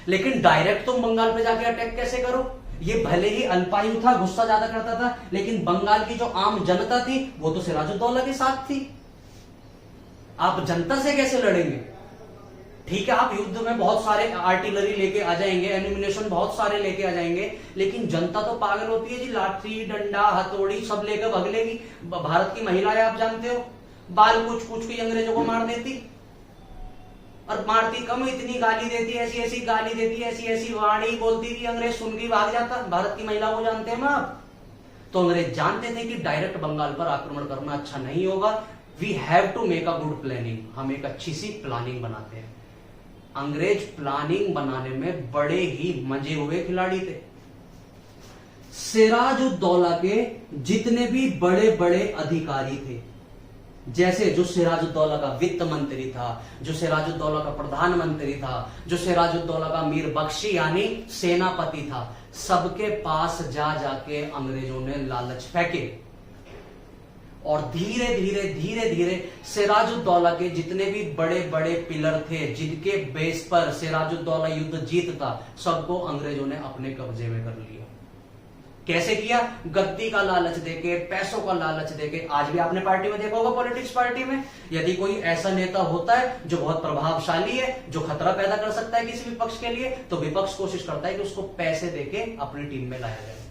लेकिन डायरेक्ट तुम बंगाल पे जाके अटैक कैसे करो? ये भले ही अल्पायु था, गुस्सा ज्यादा करता था, लेकिन बंगाल की जो आम जनता थी वो तो सिराजुद्दौला के साथ थी। आप जनता से कैसे लड़ेंगे? ठीक है, आप युद्ध में बहुत सारे आर्टिलरी लेके आ जाएंगे, एनिमिनेशन बहुत सारे लेके आ जाएंगे, लेकिन जनता तो पागल होती है जी, लाठी डंडा हथौड़ी सब लेकर भगलेगी। भारत की महिलाएं आप जानते हो, बाल कुछ कुछ के अंग्रेजों को मार देती, और मारती कम, इतनी गाली देती, ऐसी ऐसी गाली देती, ऐसी ऐसी वाणी बोलती कि अंग्रेज सुन के भाग जाता। भारत की महिला को जानते हैं ना आप। तो अंग्रेज जानते थे कि डायरेक्ट बंगाल पर आक्रमण करना अच्छा नहीं होगा। We have to make a good planning, हम एक अच्छी सी प्लानिंग बनाते हैं। अंग्रेज प्लानिंग बनाने में बड़े ही मजे हुए खिलाड़ी थे। सिराजुद्दौला के जितने भी बड़े बड़े अधिकारी थे, जैसे जो सिराजुद्दौला का वित्त मंत्री था, जो सिराजुद्दौला का प्रधानमंत्री था, जो सिराजुद्दौला का मीर बख्शी यानी सेनापति था, सबके पास जा जाके अंग्रेजों ने लालच फेंके और धीरे धीरे धीरे धीरे सिराजुद्दौला के जितने भी बड़े बड़े पिलर थे, जिनके बेस पर सिराजुद्दौला युद्ध जीतता, सबको अंग्रेजों ने अपने कब्जे में कर लिया। कैसे किया? गद्दी का लालच देके, पैसों का लालच देके। आज भी आपने पार्टी में देखा होगा, पॉलिटिक्स पार्टी में, यदि कोई ऐसा नेता होता है जो बहुत प्रभावशाली है, जो खतरा पैदा कर सकता है किसी विपक्ष के लिए, तो विपक्ष कोशिश करता है कि उसको पैसे देके अपनी टीम में लाया जाए।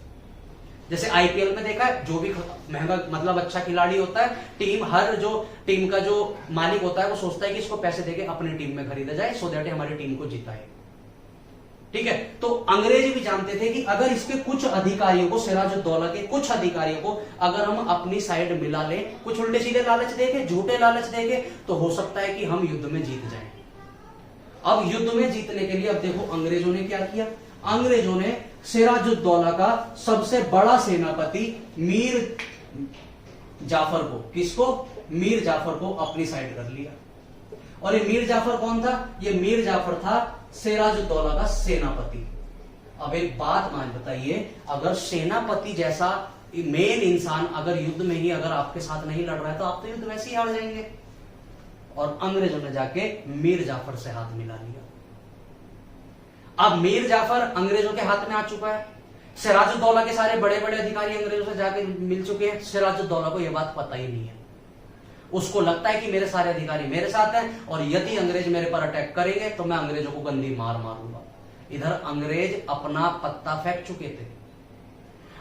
जैसे आईपीएल में देखा है, जो भी महंगा मतलब अच्छा खिलाड़ी होता है, हर जो टीम का जो मालिक होता है वो सोचता है कि इसको पैसे देके अपनी टीम में खरीदा जाए, सो दैट हमारी टीम को जिताए। ठीक है, तो अंग्रेज भी जानते थे कि अगर इसके कुछ अधिकारियों को, सिराजुद्दौला के कुछ अधिकारियों को अगर हम अपनी साइड मिला लें, कुछ उल्टे सीधे लालच देके, झूठे लालच देके, तो हो सकता है कि हम युद्ध में जीत जाएं। अब युद्ध में जीतने के लिए अब देखो अंग्रेजों ने क्या किया। अंग्रेजों ने सिराजुद्दौला का सबसे बड़ा सेनापति मीर जाफर को, किसको? मीर जाफर को अपनी साइड कर लिया। और ये मीर जाफर कौन था? ये मीर जाफर था सिराजुद्दौला का सेनापति। अब एक बात मान बताइए, अगर सेनापति जैसा मेन इंसान अगर युद्ध में ही अगर आपके साथ नहीं लड़ रहा है तो आप तो युद्ध वैसे ही हार जाएंगे। और अंग्रेजों ने जाके मीर जाफर से हाथ मिला लिया। अब मीर जाफर अंग्रेजों के हाथ में आ चुका है, सिराजुद्दौला के सारे बड़े बड़े अधिकारी अंग्रेजों से जाके मिल चुके हैं। सिराजुद्दौला को यह बात पता ही नहीं है, उसको लगता है कि मेरे सारे अधिकारी मेरे साथ हैं और यदि अंग्रेज मेरे पर अटैक करेंगे तो मैं अंग्रेजों को गंदी मार मारूंगा। इधर अंग्रेज अपना पत्ता फेंक चुके थे।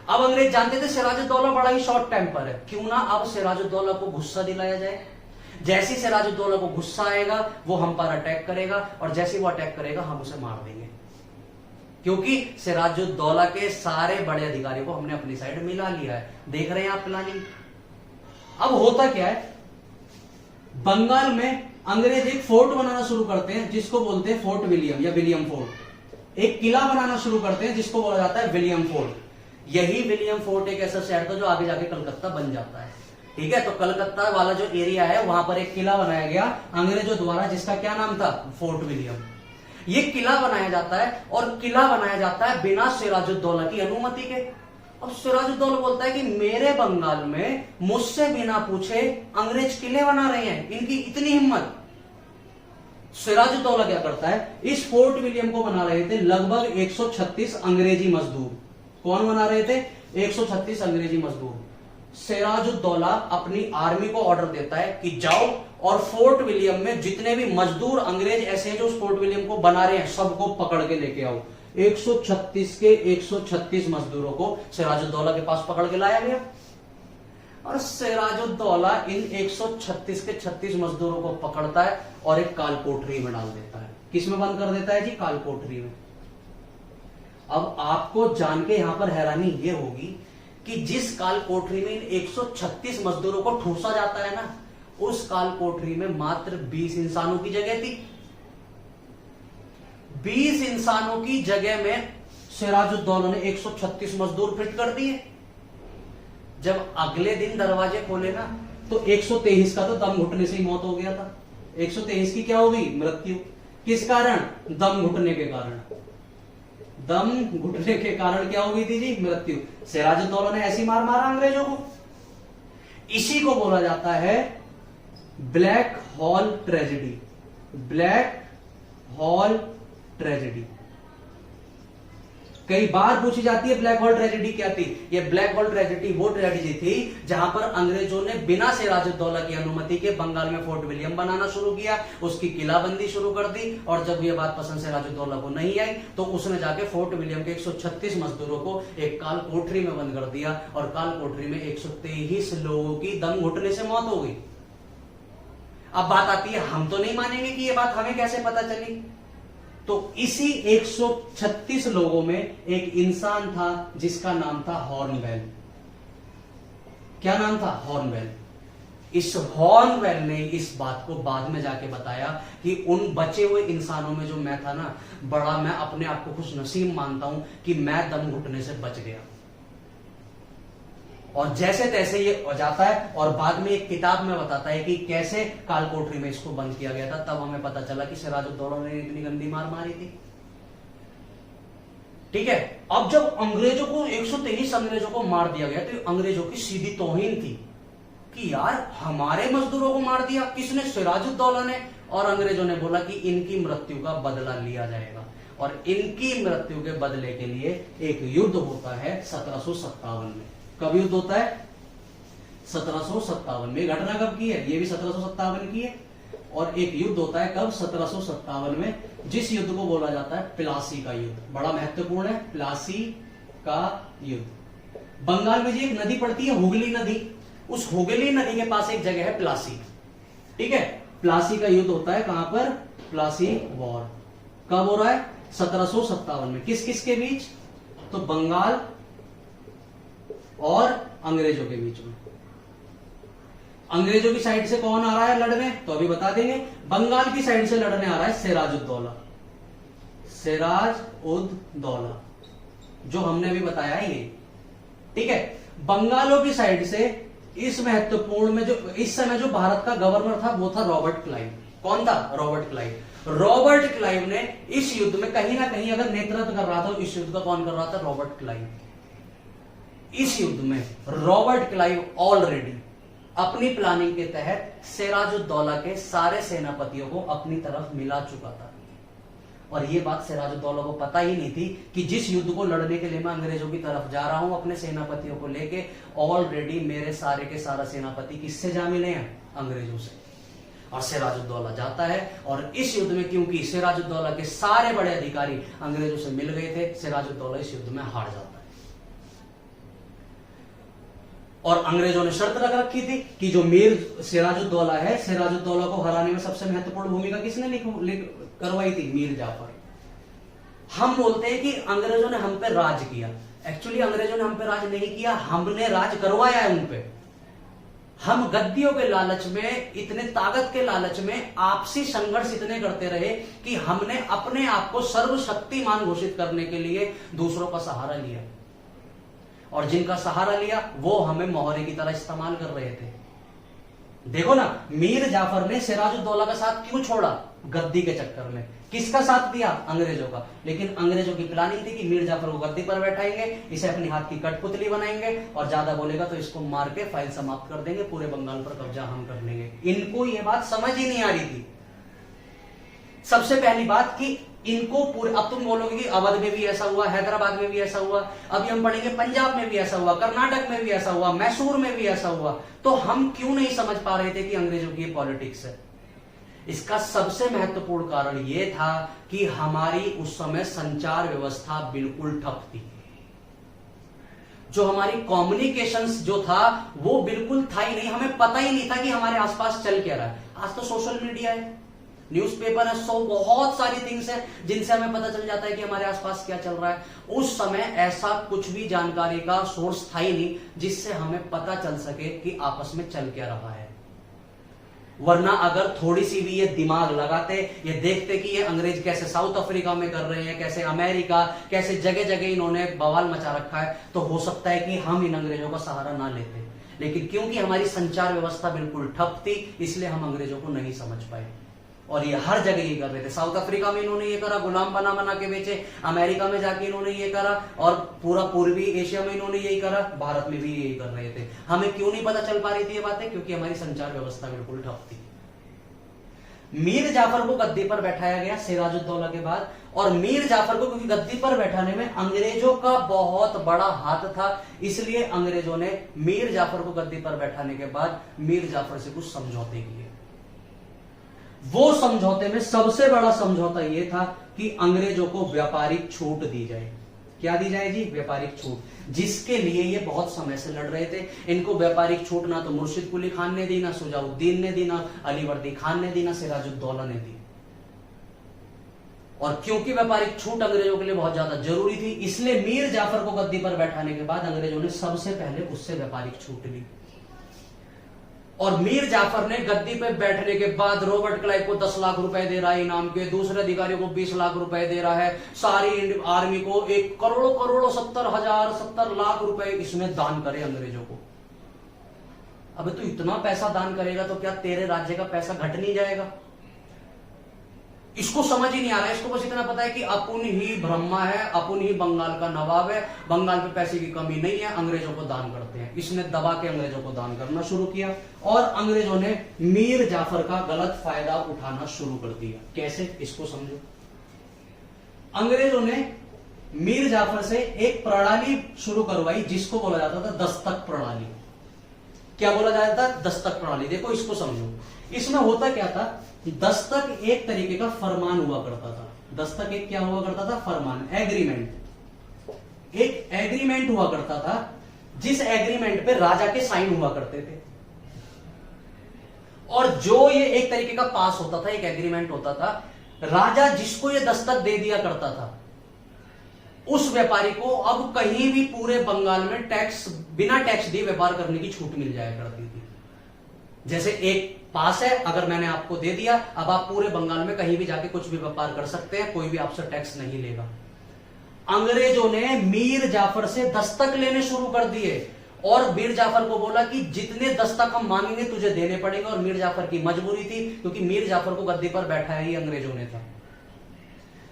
अब अंग्रेज जानते थे सिराजुद्दौला बड़ा ही शॉर्ट टेम्पर है, क्यों ना अब सिराजुद्दौला को गुस्सा दिलाया जाए। जैसे सिराजुद्दौला को गुस्सा आएगा वो हम पर अटैक करेगा, और जैसे वो अटैक करेगा हम उसे मार देंगे, क्योंकि सिराजुद्दौला के सारे बड़े अधिकारियों को हमने अपनी साइड मिला लिया है। देख रहे हैं आप प्लानिंग। अब होता क्या है, बंगाल में अंग्रेज एक फोर्ट बनाना शुरू करते हैं जिसको बोलते हैं फोर्ट विलियम या विलियम फोर्ट। एक किला बनाना शुरू करते हैं जिसको बोला जाता है विलियम फोर्ट। यही विलियम फोर्ट एक ऐसा शहर था जो आगे जाके कलकत्ता बन जाता है। ठीक है, तो कलकत्ता वाला जो एरिया है वहां पर एक किला बनाया गया अंग्रेजों द्वारा, जिसका क्या नाम था? Fort William. ये किला बनाया जाता है, और किला बनाया जाता है बिना सिराजुद्दौला की अनुमति के। और सिराजुद्दौला बोलता है कि मेरे बंगाल में मुझसे बिना पूछे अंग्रेज किले बना रहे हैं, इनकी इतनी हिम्मत। सिराजुद्दौला क्या करता है, इस फोर्ट विलियम को बना रहे थे लगभग 136 अंग्रेजी मजदूर। कौन बना रहे थे? 136 अंग्रेजी मजदूर। सिराजुद्दौला अपनी आर्मी को ऑर्डर देता है कि जाओ और फोर्ट विलियम में जितने भी मजदूर अंग्रेज ऐसे हैं जो उस फोर्ट विलियम को बना रहे हैं, सबको पकड़ के लेके आओ। 136 के 136 मजदूरों को सिराजुद्दौला के पास पकड़ के लाया गया। और सिराजुद्दौला इन 136 के 36 मजदूरों को पकड़ता है और एक काल कोठरी में डाल देता है। किस में बंद कर देता है जी? काल कोठरी में। अब आपको जान के यहां पर हैरानी ये होगी कि जिस काल कोठरी में इन 136 मजदूरों को ठूसा जाता है ना, उस काल कोठरी में मात्र 20 इंसानों की जगह थी। 20 इंसानों की जगह में सिराजुद्दौला ने 136 मजदूर फिट कर दिए। जब अगले दिन दरवाजे खोले ना, तो 123 का तो दम घुटने से ही मौत हो गया था। 123 की क्या हो गई? मृत्यु। किस कारण? दम घुटने के कारण। दम घुटने के कारण क्या हो गई थी जी? मृत्यु। सिराजुद्दौला ने ऐसी मार मारा अंग्रेजों को। इसी को बोला जाता है black hole tragedy. Black hole tragedy कई बार पूछी जाती है। ब्लैक हॉल ट्रेजेडी क्या थी? ये ब्लैक हॉल ट्रेजेडी वो ट्रेजेडी थी जहां पर अंग्रेजों ने बिना सिराजुद्दौला की अनुमति के बंगाल में फोर्ट विलियम बनाना शुरू किया, उसकी किलाबंदी शुरू कर दी, और जब ये बात पसंद सिराजुद्दौला को नहीं आई तो उसने जाके फोर्ट विलियम के 136 मजदूरों को एक काल कोठरी में बंद कर दिया, और काल कोठरी में 123 लोगों की दम घुटने से मौत हो गई। अब बात आती है, हम तो नहीं मानेंगे कि ये बात हमें कैसे पता चली। तो इसी 136 लोगों में एक इंसान था जिसका नाम था हॉर्नवेल। क्या नाम था? हॉर्नवेल। इस हॉर्नवेल ने इस बात को बाद में जाके बताया कि उन बचे हुए इंसानों में जो मैं था ना, बड़ा मैं अपने आप को खुश नसीब मानता हूं कि मैं दम घुटने से बच गया। और जैसे तैसे ये हो जाता है, और बाद में एक किताब में बताता है कि कैसे काल कोठरी में इसको बंद किया गया था। तब हमें पता चला कि सिराजुद्दौला ने इतनी गंदी मार मारी थी। ठीक है। अब जब अंग्रेजों को 123 अंग्रेजों को मार दिया गया तो अंग्रेजों की सीधी तौहीन थी कि यार हमारे मजदूरों को मार दिया किसने? सिराजुद्दौला ने। और अंग्रेजों ने बोला कि इनकी मृत्यु का बदला लिया जाएगा, और इनकी मृत्यु के बदले के लिए एक युद्ध होता है 1757 में। कब युद्ध होता है? 1757 में। घटना कब की है? ये भी 1757 की है। और एक युद्ध होता है कब? 1757 में, जिस युद्ध को बोला जाता है प्लासी का युद्ध। बड़ा महत्वपूर्ण है प्लासी का युद्ध। बंगाल में जी एक नदी पड़ती है, हुगली नदी। उस हुगली नदी के पास एक जगह है प्लासी। ठीक है। प्लासी का युद्ध होता है कहां पर? प्लासी वॉर। कब हो रहा है? 1757 में। किस किस के बीच? तो बंगाल और अंग्रेजों के बीच में। अंग्रेजों की साइड से कौन आ रहा है लड़ने? तो अभी बता देंगे। बंगाल की साइड से लड़ने आ रहा है सिराजुद्दौला। सिराजुद्दौला जो हमने अभी बताया है ये। ठीक है। बंगालों की साइड से इस महत्वपूर्ण में जो इस समय जो भारत का गवर्नर था वो था रॉबर्ट क्लाइव। कौन था? Robert Clive. रॉबर्ट क्लाइव ने इस युद्ध में कहीं ना कहीं अगर नेतृत्व कर रहा था, इस युद्ध का कौन कर रहा था? Robert Clive. इस युद्ध में रॉबर्ट क्लाइव ऑलरेडी अपनी प्लानिंग के तहत सिराजुद्दौला के सारे सेनापतियों को अपनी तरफ मिला चुका था। और यह बात सिराजुद्दौला को पता ही नहीं थी कि जिस युद्ध को लड़ने के लिए मैं अंग्रेजों की तरफ जा रहा हूं अपने सेनापतियों को लेके, ऑलरेडी मेरे सारे के सारा सेनापति किससे जा मिले हैं? अंग्रेजों से। और सिराजुद्दौला जाता है, और इस युद्ध में क्योंकि सिराजुद्दौला के सारे बड़े अधिकारी अंग्रेजों से मिल गए थे, सिराजुद्दौला इस युद्ध में हार जाता है। और अंग्रेजों ने शर्त लगा रखी थी कि जो मीर सिराजुद्दौला है, सिराजुद्दौला को हराने में सबसे महत्वपूर्ण भूमिका किसने करवाई थी? मीर जाफर। हम बोलते हैं कि अंग्रेजों ने हम पे राज किया। एक्चुअली अंग्रेजों ने हम पे राज नहीं किया, हमने राज करवाया है उन पे। हम गद्दियों के लालच में, इतने ताकत के लालच में आपसी संघर्ष इतने करते रहे कि हमने अपने आप को सर्वशक्तिमान घोषित करने के लिए दूसरों का सहारा लिया, और जिनका सहारा लिया वो हमें मोहरे की तरह इस्तेमाल कर रहे थे। देखो ना, मीर जाफर ने सिराजुद्दौला का साथ क्यों छोड़ा? गद्दी के चक्कर में। किसका साथ दिया? अंग्रेजों का। लेकिन अंग्रेजों की प्लानिंग थी कि मीर जाफर को गद्दी पर बैठाएंगे, इसे अपनी हाथ की कठपुतली बनाएंगे, और ज्यादा बोलेगा तो इसको मार के फाइल समाप्त कर देंगे, पूरे बंगाल पर कब्जा हम कर लेंगे। इनको ये बात समझ ही नहीं आ रही थी। सबसे पहली बात कि इनको पूरे, अब तुम बोलोगे कि अवध में भी ऐसा हुआ, हैदराबाद में भी ऐसा हुआ, अभी हम पढ़ेंगे पंजाब में भी ऐसा हुआ, कर्नाटक में भी ऐसा हुआ, मैसूर में भी ऐसा हुआ, तो हम क्यों नहीं समझ पा रहे थे कि अंग्रेजों की पॉलिटिक्स है? इसका सबसे महत्वपूर्ण कारण यह था कि हमारी उस समय संचार व्यवस्था बिल्कुल ठप थी। जो हमारी कम्युनिकेशंस जो था वो बिल्कुल था ही नहीं, हमें पता ही नहीं था कि हमारे आसपास चल क्या रहा है। आज तो सोशल मीडिया है, न्यूज़पेपर है, सो बहुत सारी थिंग्स है जिनसे हमें पता चल जाता है कि हमारे आसपास क्या चल रहा है। उस समय ऐसा कुछ भी जानकारी का सोर्स था ही नहीं जिससे हमें पता चल सके कि आपस में चल क्या रहा है। वरना अगर थोड़ी सी भी ये दिमाग लगाते, ये देखते कि ये अंग्रेज कैसे साउथ अफ्रीका में कर रहे हैं, कैसे अमेरिका, कैसे जगह जगह इन्होंने बवाल मचा रखा है, तो हो सकता है कि हम इन अंग्रेजों का सहारा ना लेते। लेकिन क्योंकि हमारी संचार व्यवस्था बिल्कुल ठप थी, इसलिए हम अंग्रेजों को नहीं समझ पाए। और ये हर जगह ये कर रहे थे। साउथ अफ्रीका में इन्होंने ये करा, गुलाम बना बना के बेचे, अमेरिका में जाके इन्होंने ये करा, और पूरा पूर्वी एशिया में इन्होंने यही करा, भारत में भी यही कर रहे थे। हमें क्यों नहीं पता चल पा रही थी ये बातें? क्योंकि हमारी संचार व्यवस्था बिल्कुल ठप थी। मीर जाफर को गद्दी पर बैठाया गया सिराजुद्दौला के बाद, और मीर जाफर को क्योंकि गद्दी पर बैठाने में अंग्रेजों का बहुत बड़ा हाथ था, इसलिए अंग्रेजों ने मीर जाफर को गद्दी पर बैठाने के बाद मीर जाफर से कुछ समझौते किए। वो समझौते में सबसे बड़ा समझौता यह था कि अंग्रेजों को व्यापारिक छूट दी जाए। क्या दी जाए जी? व्यापारिक छूट, जिसके लिए ये बहुत समय से लड़ रहे थे। इनको व्यापारिक छूट ना तो मुर्शिद कुली खान ने दी, ना सुजाउद्दीन ने दी, ना अलीवर्दी खान ने दी, ना सिराजुद्दौला ने दी। और क्योंकि व्यापारिक छूट अंग्रेजों के लिए बहुत ज्यादा जरूरी थी, इसलिए मीर जाफर को गद्दी पर बैठाने के बाद अंग्रेजों ने सबसे पहले उससे व्यापारिक छूट ली। और मीर जाफर ने गद्दी पे बैठने के बाद रॉबर्ट क्लाइव को 10 लाख रुपए दे रहा है इनाम के, दूसरे अधिकारियों को 20 लाख रुपए दे रहा है, सारी आर्मी को 1 करोड़ करोड़ 70 लाख रुपए इसने दान करे अंग्रेजों को। अब तो इतना पैसा दान करेगा तो क्या तेरे राज्य का पैसा घट नहीं जाएगा? इसको समझ ही नहीं आ रहा है। इसको बस इतना पता है कि अपुन ही ब्रह्मा है, अपुन ही बंगाल का नवाब है, बंगाल पे पैसे की कमी नहीं है, अंग्रेजों को दान करते हैं। इसने दबा के अंग्रेजों को दान करना शुरू किया, और अंग्रेजों ने मीर जाफर का गलत फायदा उठाना शुरू कर दिया। कैसे? इसको समझो। अंग्रेजों ने मीर जाफर से एक प्रणाली शुरू करवाई जिसको बोला जाता था दस्तक प्रणाली। क्या बोला जाता था? दस्तक प्रणाली। देखो इसको समझो। इसमें होता क्या था? दस्तक एक तरीके का फरमान हुआ करता था। दस्तक एक क्या हुआ करता था? फरमान, एग्रीमेंट। एक एग्रीमेंट हुआ करता था, जिस एग्रीमेंट पे राजा के साइन हुआ करते थे। और जो ये एक तरीके का पास होता था, एक एग्रीमेंट होता था, राजा जिसको ये दस्तक दे दिया करता था, उस व्यापारी को अब कहीं भी पूरे बंगाल में टैक्स, बिना टैक्स दिए व्यापार करने की छूट मिल जाया करती थी। जैसे एक पास है, अगर मैंने आपको दे दिया, अब आप पूरे बंगाल में कहीं भी जाके कुछ भी व्यापार कर सकते हैं, कोई भी आपसे टैक्स नहीं लेगा। अंग्रेजों ने मीर जाफर से दस्तक लेने शुरू कर दिए, और मीर जाफर को बोला कि जितने दस्तक हम मांगेंगे तुझे देने पड़ेगा। और मीर जाफर की मजबूरी थी, क्योंकि मीर जाफर को गद्दी पर बैठाया ही अंग्रेजों ने था।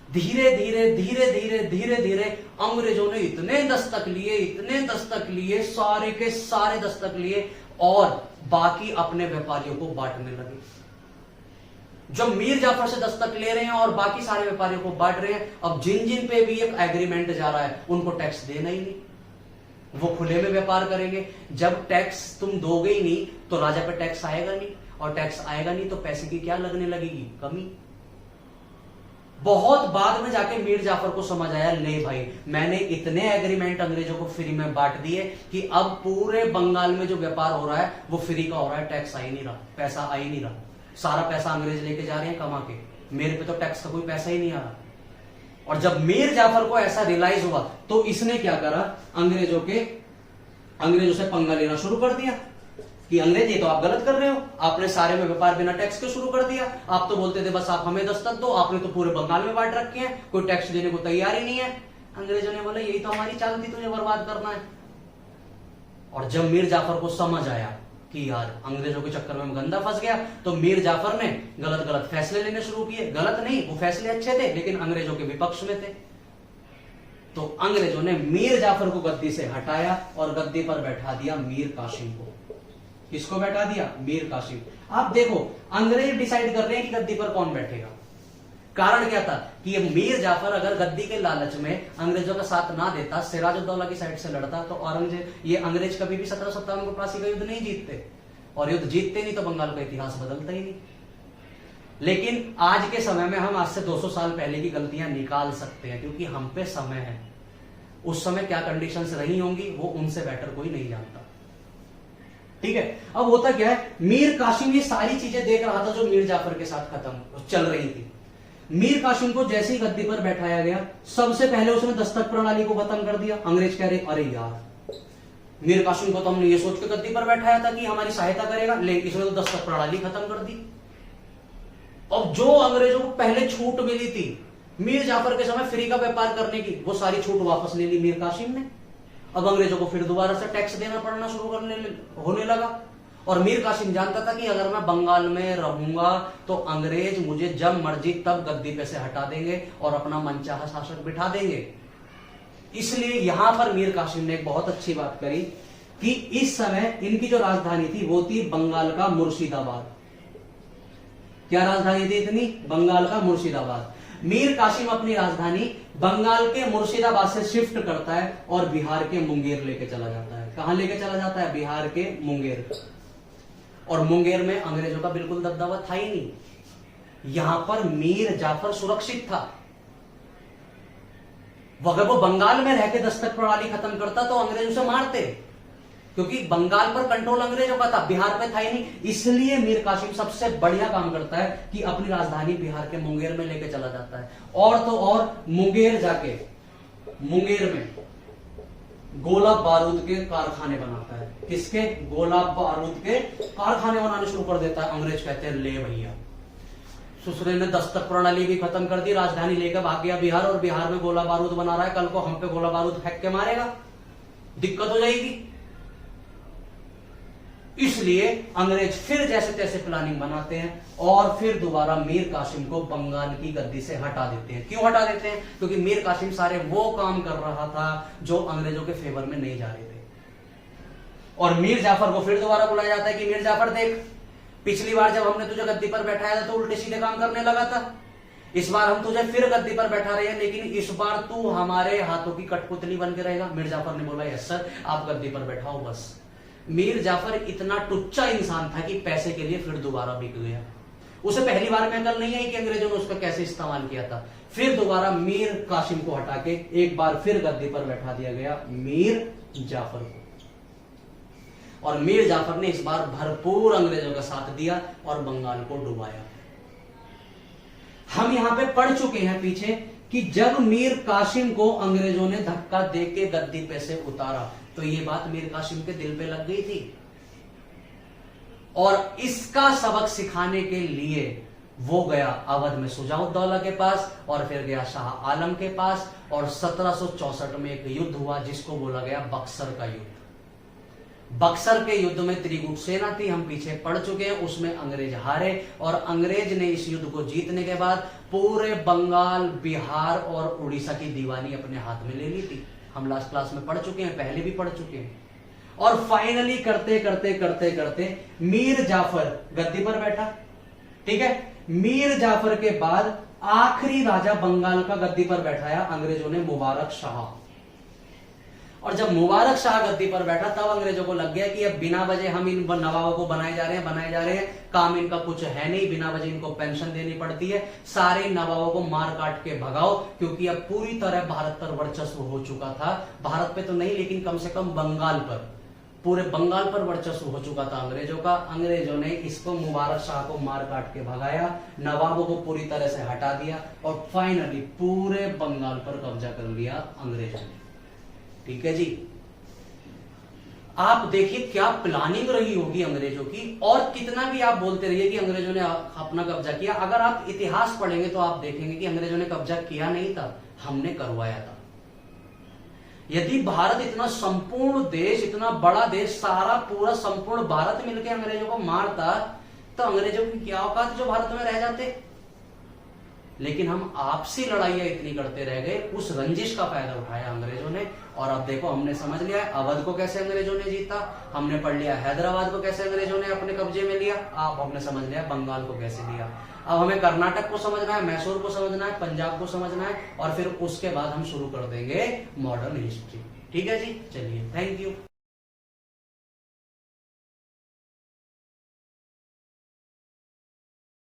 धीरे धीरे धीरे धीरे धीरे धीरे अंग्रेजों ने इतने दस्तक लिए, सारे के सारे दस्तक लिए, और बाकी अपने व्यापारियों को बांटने लगे। जब मीर जाफर से दस्तक ले रहे हैं और बाकी सारे व्यापारियों को बांट रहे हैं, अब जिन जिन पे भी एक एग्रीमेंट जा रहा है उनको टैक्स देना ही नहीं, वो खुले में व्यापार करेंगे। जब टैक्स तुम दोगे ही नहीं तो राजा पे टैक्स आएगा नहीं, और टैक्स आएगा नहीं तो पैसे की क्या लगने लगेगी? कमी। बहुत बाद में जाके मीर जाफर को समझ आया, ले भाई मैंने इतने एग्रीमेंट अंग्रेजों को फ्री में बांट दिए कि अब पूरे बंगाल में जो व्यापार हो रहा है वो फ्री का हो रहा है, टैक्स आ ही नहीं रहा, पैसा आ ही नहीं रहा, सारा पैसा अंग्रेज लेके जा रहे हैं कमा के, मेरे पे तो टैक्स का कोई पैसा ही नहीं आ रहा। और जब मीर जाफर को ऐसा रियलाइज हुआ तो इसने क्या करा? अंग्रेजों से पंगा लेना शुरू कर दिया कि अंग्रेज ये तो आप गलत कर रहे हो, आपने सारे में व्यापार बिना टैक्स के शुरू कर दिया। आप तो बोलते थे बस आप हमें दस्तक दो, आपने तो पूरे बंगाल में बांट रखे हैं, कोई टैक्स देने को तैयार ही नहीं है। अंग्रेजों ने बोला यही तो हमारी चाल थी, तुझे बर्बाद करना है। और जब मीर जाफर को समझ आया कि यार अंग्रेजों के चक्कर में गंदा फंस गया, तो मीर जाफर ने गलत गलत फैसले लेने शुरू किए। गलत नहीं, वो फैसले अच्छे थे, लेकिन अंग्रेजों के विपक्ष में थे। तो अंग्रेजों ने मीर जाफर को गद्दी से हटाया और गद्दी पर बैठा दिया मीर कासिम को। किसको बैठा दिया? मीर कासिम। आप देखो, अंग्रेज डिसाइड कर रहे हैं कि गद्दी पर कौन बैठेगा। कारण क्या था कि ये मीर जाफर अगर गद्दी के लालच में अंग्रेजों का साथ ना देता, सिराजुद्दौला की साइड से लड़ता, तो औरंगजेब, ये अंग्रेज कभी भी 1757 को प्लासी का युद्ध नहीं जीतते, और युद्ध जीतते नहीं तो बंगाल का इतिहास बदलता ही नहीं। लेकिन आज के समय में हम आज से 200 साल पहले की गलतियां निकाल सकते हैं, क्योंकि हम पे समय है। उस समय क्या कंडीशंस रही होंगी वो उनसे बेटर कोई नहीं जानता। ठीक है, अब होता क्या है, मीर कासिम ये सारी चीजें देख रहा था जो मीर जाफर के साथ खत्म चल रही थी। मीर कासिम को जैसे ही गद्दी पर बैठाया गया, सबसे पहले उसने दस्तक प्रणाली को खत्म कर दिया। अंग्रेज कह रहे अरे यार, मीर कासिम को तो हमने ये सोच के गद्दी पर बैठाया था कि हमारी सहायता करेगा, लेकिन इसने तो दस्तक प्रणाली खत्म कर दी। अब जो अंग्रेजों को पहले छूट मिली थी मीर जाफर के समय फ्री का व्यापार करने की, वो सारी छूट वापस ले ली मीर कासिम ने। अब अंग्रेजों को फिर दोबारा से टैक्स देना पड़ना शुरू होने लगा। और मीर कासिम जानता था कि अगर मैं बंगाल में रहूंगा तो अंग्रेज मुझे जब मर्जी तब गद्दी पे से हटा देंगे और अपना मनचाहा शासक बिठा देंगे। इसलिए यहां पर मीर कासिम ने एक बहुत अच्छी बात करी कि इस समय इनकी जो राजधानी थी वो थी बंगाल का मुर्शिदाबाद। क्या राजधानी थी इतनी? बंगाल का मुर्शिदाबाद। मीर कासिम अपनी राजधानी बंगाल के मुर्शिदाबाद से शिफ्ट करता है और बिहार के मुंगेर लेके चला जाता है। कहां लेके चला जाता है? बिहार के मुंगेर। और मुंगेर में अंग्रेजों का बिल्कुल दबदबा था ही नहीं। यहां पर मीर जाफर सुरक्षित था। अगर वो बंगाल में रहकर दस्तक प्रणाली खत्म करता तो अंग्रेज उसे मारते, क्योंकि बंगाल पर कंट्रोल अंग्रेजों का था, बिहार में था ही नहीं। इसलिए मीर कासिम सबसे बढ़िया काम करता है कि अपनी राजधानी बिहार के मुंगेर में लेके चला जाता है। और तो और मुंगेर जाके मुंगेर में गोला बारूद के कारखाने बनाता है। किसके? गोला बारूद के कारखाने बनाने शुरू कर देता है। अंग्रेज कहते हैं ले भैया, ससुरे ने दस्तक प्रणाली भी खत्म कर दी, राजधानी लेकर भाग गया बिहार, और बिहार में गोला बारूद बना रहा है, कल को हम पे गोला बारूद फेंक के मारेगा, दिक्कत हो जाएगी। इसलिए अंग्रेज फिर जैसे तैसे प्लानिंग बनाते हैं और फिर दोबारा मीर कासिम को बंगाल की गद्दी से हटा देते हैं। क्यों हटा देते हैं? क्योंकि मीर कासिम सारे वो काम कर रहा था जो अंग्रेजों के फेवर में नहीं जा रहे थे। और मीर जाफर को फिर दोबारा बुलाया जाता है कि मीर जाफर देख, पिछली बार जब हमने तुझे गद्दी पर बैठाया था तो उल्टे सीधे काम करने लगा था, इस बार हम तुझे फिर गद्दी पर बैठा रहे हैं, लेकिन इस बार तू हमारे हाथों की कठपुतली बन के रहेगा। मीर जाफर ने बोला यस सर, आप गद्दी पर बैठाओ बस। मीर जाफर इतना टुच्चा इंसान था कि पैसे के लिए फिर दोबारा बिक गया। उसे पहली बार में अकल नहीं आई कि अंग्रेजों ने उसका कैसे इस्तेमाल किया था। फिर दोबारा मीर कासिम को हटा के एक बार फिर गद्दी पर बैठा दिया गया मीर जाफर को। और मीर जाफर ने इस बार भरपूर अंग्रेजों का साथ दिया और बंगाल को डुबाया। हम यहां पे पढ़ चुके हैं पीछे कि जब मीर कासिम को अंग्रेजों ने धक्का देके गद्दी पे से उतारा तो ये बात मीर कासिम के दिल पे लग गई थी, और इसका सबक सिखाने के लिए वो गया अवध में सुजाउद्दौला के पास और फिर गया शाह आलम के पास, और 1764 में एक युद्ध हुआ जिसको बोला गया बक्सर का युद्ध। बक्सर के युद्ध में त्रिगुट सेना थी, हम पीछे पढ़ चुके हैं, उसमें अंग्रेज हारे, और अंग्रेज ने इस युद्ध को जीतने के बाद पूरे बंगाल, बिहार और उड़ीसा की दीवानी अपने हाथ में ले ली थी। हम लास्ट क्लास में पढ़ चुके हैं, पहले भी पढ़ चुके हैं। और फाइनली करते करते करते करते मीर जाफर गद्दी पर बैठा। ठीक है, मीर जाफर के बाद आखिरी राजा बंगाल का गद्दी पर बैठाया अंग्रेजों ने मुबारक शाह। और जब मुबारक शाह गद्दी पर बैठा तब अंग्रेजों को लग गया कि अब बिना वजह हम इन नवाबों को बनाए जा रहे हैं, काम इनका कुछ है नहीं, बिना वजह इनको पेंशन देनी पड़ती है, सारे नवाबों को मार काट के भगाओ, क्योंकि अब पूरी तरह भारत पर वर्चस्व हो चुका था। भारत पे तो नहीं, लेकिन कम से कम बंगाल पर, पूरे बंगाल पर वर्चस्व हो चुका था अंग्रेजों का। अंग्रेजों ने इसको मुबारक शाह को मार काट के भगाया, नवाबों को पूरी तरह से हटा दिया और फाइनली पूरे बंगाल पर कब्जा कर लिया अंग्रेजों ने। ठीक है जी, आप देखिए क्या प्लानिंग रही होगी अंग्रेजों की, और कितना भी आप बोलते रहिए कि अंग्रेजों ने अपना कब्जा किया, अगर आप इतिहास पढ़ेंगे तो आप देखेंगे कि अंग्रेजों ने कब्जा किया नहीं था, हमने करवाया था। यदि भारत इतना संपूर्ण देश, इतना बड़ा देश, सारा पूरा संपूर्ण भारत मिलकर अंग्रेजों को मारता तो अंग्रेजों की क्या औकात जो भारत में रह जाते। लेकिन हम आपसी लड़ाइयां इतनी करते रह गए, उस रंजिश का फायदा उठाया अंग्रेजों ने। और अब देखो, हमने समझ लिया है अवध को कैसे अंग्रेजों ने जीता, हमने पढ़ लिया हैदराबाद को कैसे अंग्रेजों ने अपने कब्जे में लिया, आप हमने समझ लिया बंगाल को कैसे लिया। अब हमें कर्नाटक को समझना है, मैसूर को समझना है, पंजाब को समझना है, और फिर उसके बाद हम शुरू कर देंगे मॉडर्न हिस्ट्री। ठीक है जी, चलिए, थैंक यू।